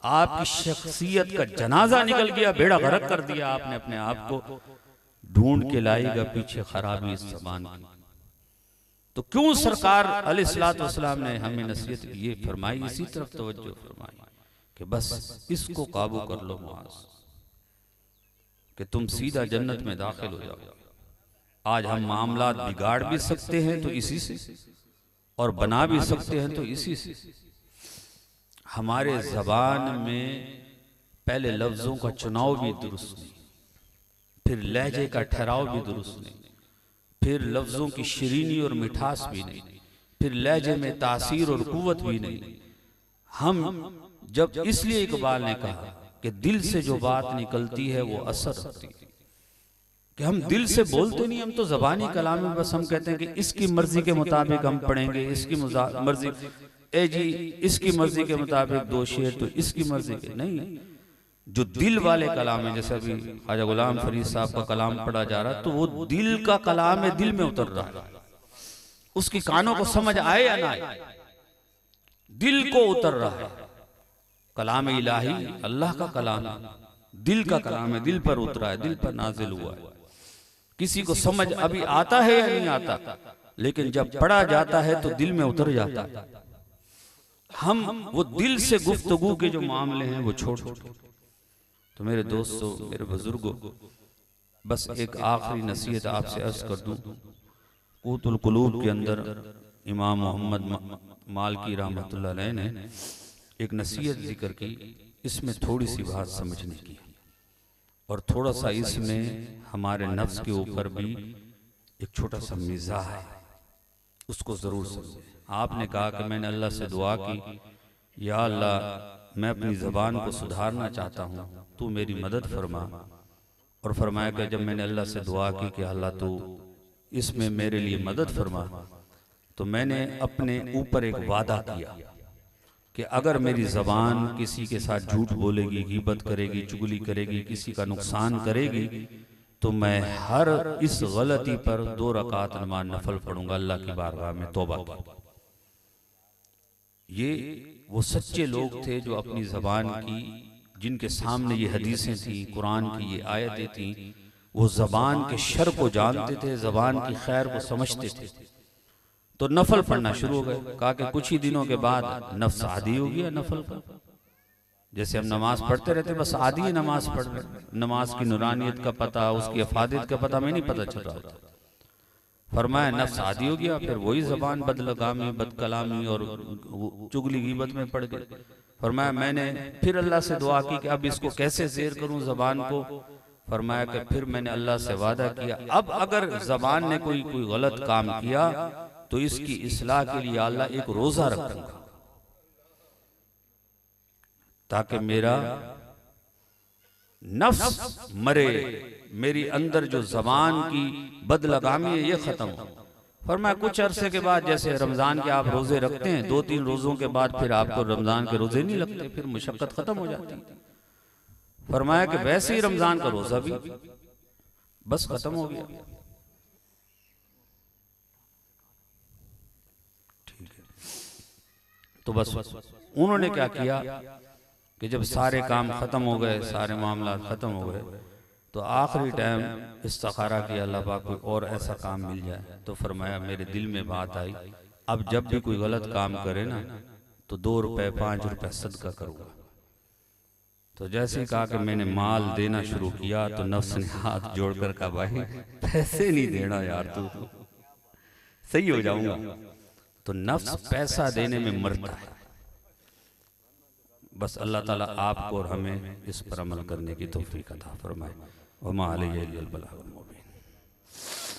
[SPEAKER 1] आपकी शख्सियत का जनाजा निकल गया, बेड़ा गर्क कर दिया आपने अपने आप को, ढूंढ के लाएगा पीछे खराबी इस ज़बान की। तो क्यों सरकार अलैहिस्सलातु वस्सलाम ने हमें नसीहत ये फरमाई, इसी तरफ तवज्जो फरमाई कि बस इसको काबू कर लो मुआज, कि तुम सीधा जन्नत में दाखिल हो जाओ। आज हम मामलात बिगाड़ भी सकते हैं तो इसी से, और बना भी सकते हैं तो इसी से। हमारे जबान में पहले लफ्जों का चुनाव भी दुरुस्त नहीं, फिर लहजे का ठहराव भी दुरुस्त नहीं, फिर लफ्जों की शीरीनी और मिठास भी नहीं, फिर लहजे में तासीर और कुव्वत भी नहीं। हम जब, इसलिए इकबाल ने कहा कि दिल से जो बात निकलती है वो असर रखती है, कि हम दिल से बोलते नहीं, हम तो जबानी कलाम में बस हम कहते हैं कि इसकी मर्जी के मुताबिक हम पढ़ेंगे, इसकी मर्जी, ए जी इसकी मर्जी के मुताबिक 2 शेर तो इसकी मर्जी के नहीं। जो दिल वाले कलाम है, जैसे अभी ख्वाजा गुलाम फरीद साहब का कलाम पढ़ा जा रहा, तो वो दिल का कलाम है, दिल में उतर रहा है, उसकी कानों को समझ आए या ना आए, दिल को उतर रहा है। कलाम इलाही अल्लाह का कलाम है, दिल का कलाम है, दिल पर उतरा है, दिल पर नाजिल हुआ है। किसी को समझ अभी आता है या नहीं आता, लेकिन जब पढ़ा जाता है तो दिल में उतर जाता है। हम वो दिल से गुफ्तगू के जो मामले हैं वो छोड़। तो मेरे दोस्तों, मेरे बुजुर्गों, बस एक आखिरी नसीहत आपसे अर्ज कर दूं। क़ूतुल क़ुलूब के अंदर इमाम मोहम्मद मालकी रहमतुल्लाह अलैह ने एक नसीहत जिक्र की, इसमें थोड़ी सी बात समझने की और थोड़ा सा इसमें हमारे नफ्स के ऊपर भी एक छोटा सा मिज़ाह है, उसको ज़रूर समझें। आपने कहा कि मैंने अल्लाह से दुआ की, या अल्लाह मैं अपनी ज़बान को सुधारना चाहता हूँ, तू मेरी मदद फरमा। और फरमाया कि जब मैंने अल्लाह से दुआ की कि अल्लाह तू इसमें मेरे लिए मदद फरमा, तो मैंने अपने ऊपर एक वादा किया कि अगर मेरी ज़बान किसी के साथ झूठ बोलेगी, गीबत करेगी, चुगली करेगी, किसी का नुकसान करेगी, तो मैं हर इस गलती पर 2 रकात नमाज नफल पढ़ूंगा अल्लाह की बारगाह में तौबा की। ये वो सच्चे लोग थे जो अपनी ज़बान की, जिनके सामने ये हदीसें थी, कुरान की ये आयतें थी, वो ज़बान के शर को जानते थे, ज़बान की खैर को समझते थे। तो नफल पढ़ना शुरू हो गए। कहा कि कुछ ही दिनों के बाद नफ्स आदी हो गया नफल पर। जैसे हम नमाज पढ़ते रहते बस आदी ही नमाज पढ़ रहे, नमाज की नूरानियत का पता, उसकी अफादियत का पता हमें नहीं पता चल रहा था। फरमाया नफ्स आदी हो गया, फिर वही ज़बान बदलगामी, बदकलामी और चुगली गीबत में पड़ गई। फरमाया मैंने फिर अल्लाह से दुआ की कि अब इसको कैसे ज़ेर करूं ज़बान को। फरमाया कि फिर मैंने अल्लाह से वादा किया, अब अगर ज़बान ने कोई गलत काम किया तो इसकी इस्लाह के लिए अल्लाह एक रोज़ा रखूंगा, ताकि मेरा नफ्स मरे, मेरी अंदर जो ज़बान की बदलगामी है ये ख़त्म हो। फरमाया कुछ अरसे के बाद, जैसे रमज़ान के आप रोज़े रखते हैं, 2-3 रोज़ों के बाद फिर आपको रमज़ान के रोज़े नहीं लगते, फिर मुशक्क़त ख़त्म हो जाती। फरमाया कि वैसे ही रमज़ान का रोज़ा भी बस ख़त्म हो गया। ठीक है, तो बस उन्होंने क्या किया कि जब सारे काम ख़त्म हो गए, सारे मामला ख़त्म हो गए, तो आखिरी टाइम इस्तिखारा किया अल्लाह पाक कोई और ऐसा काम मिल जाए। तो फरमाया मेरे दिल में बात आई, अब जब भी कोई गलत काम करे ना तो 2 रुपए 5 रुपए सदका करूँगा। तो जैसे ही कहा कि मैंने माल देना शुरू किया तो नफ्स ने हाथ जोड़कर कहा भाई पैसे नहीं देना यार, तू सही हो जाऊंगा। तो नफ्स पैसा देने में मरता है। बस अल्लाह ताला आपको और हमें इस पर अमल करने की तौफीक अता फरमाए। वमा अलैहि इल्लल बलागुल मुबीन।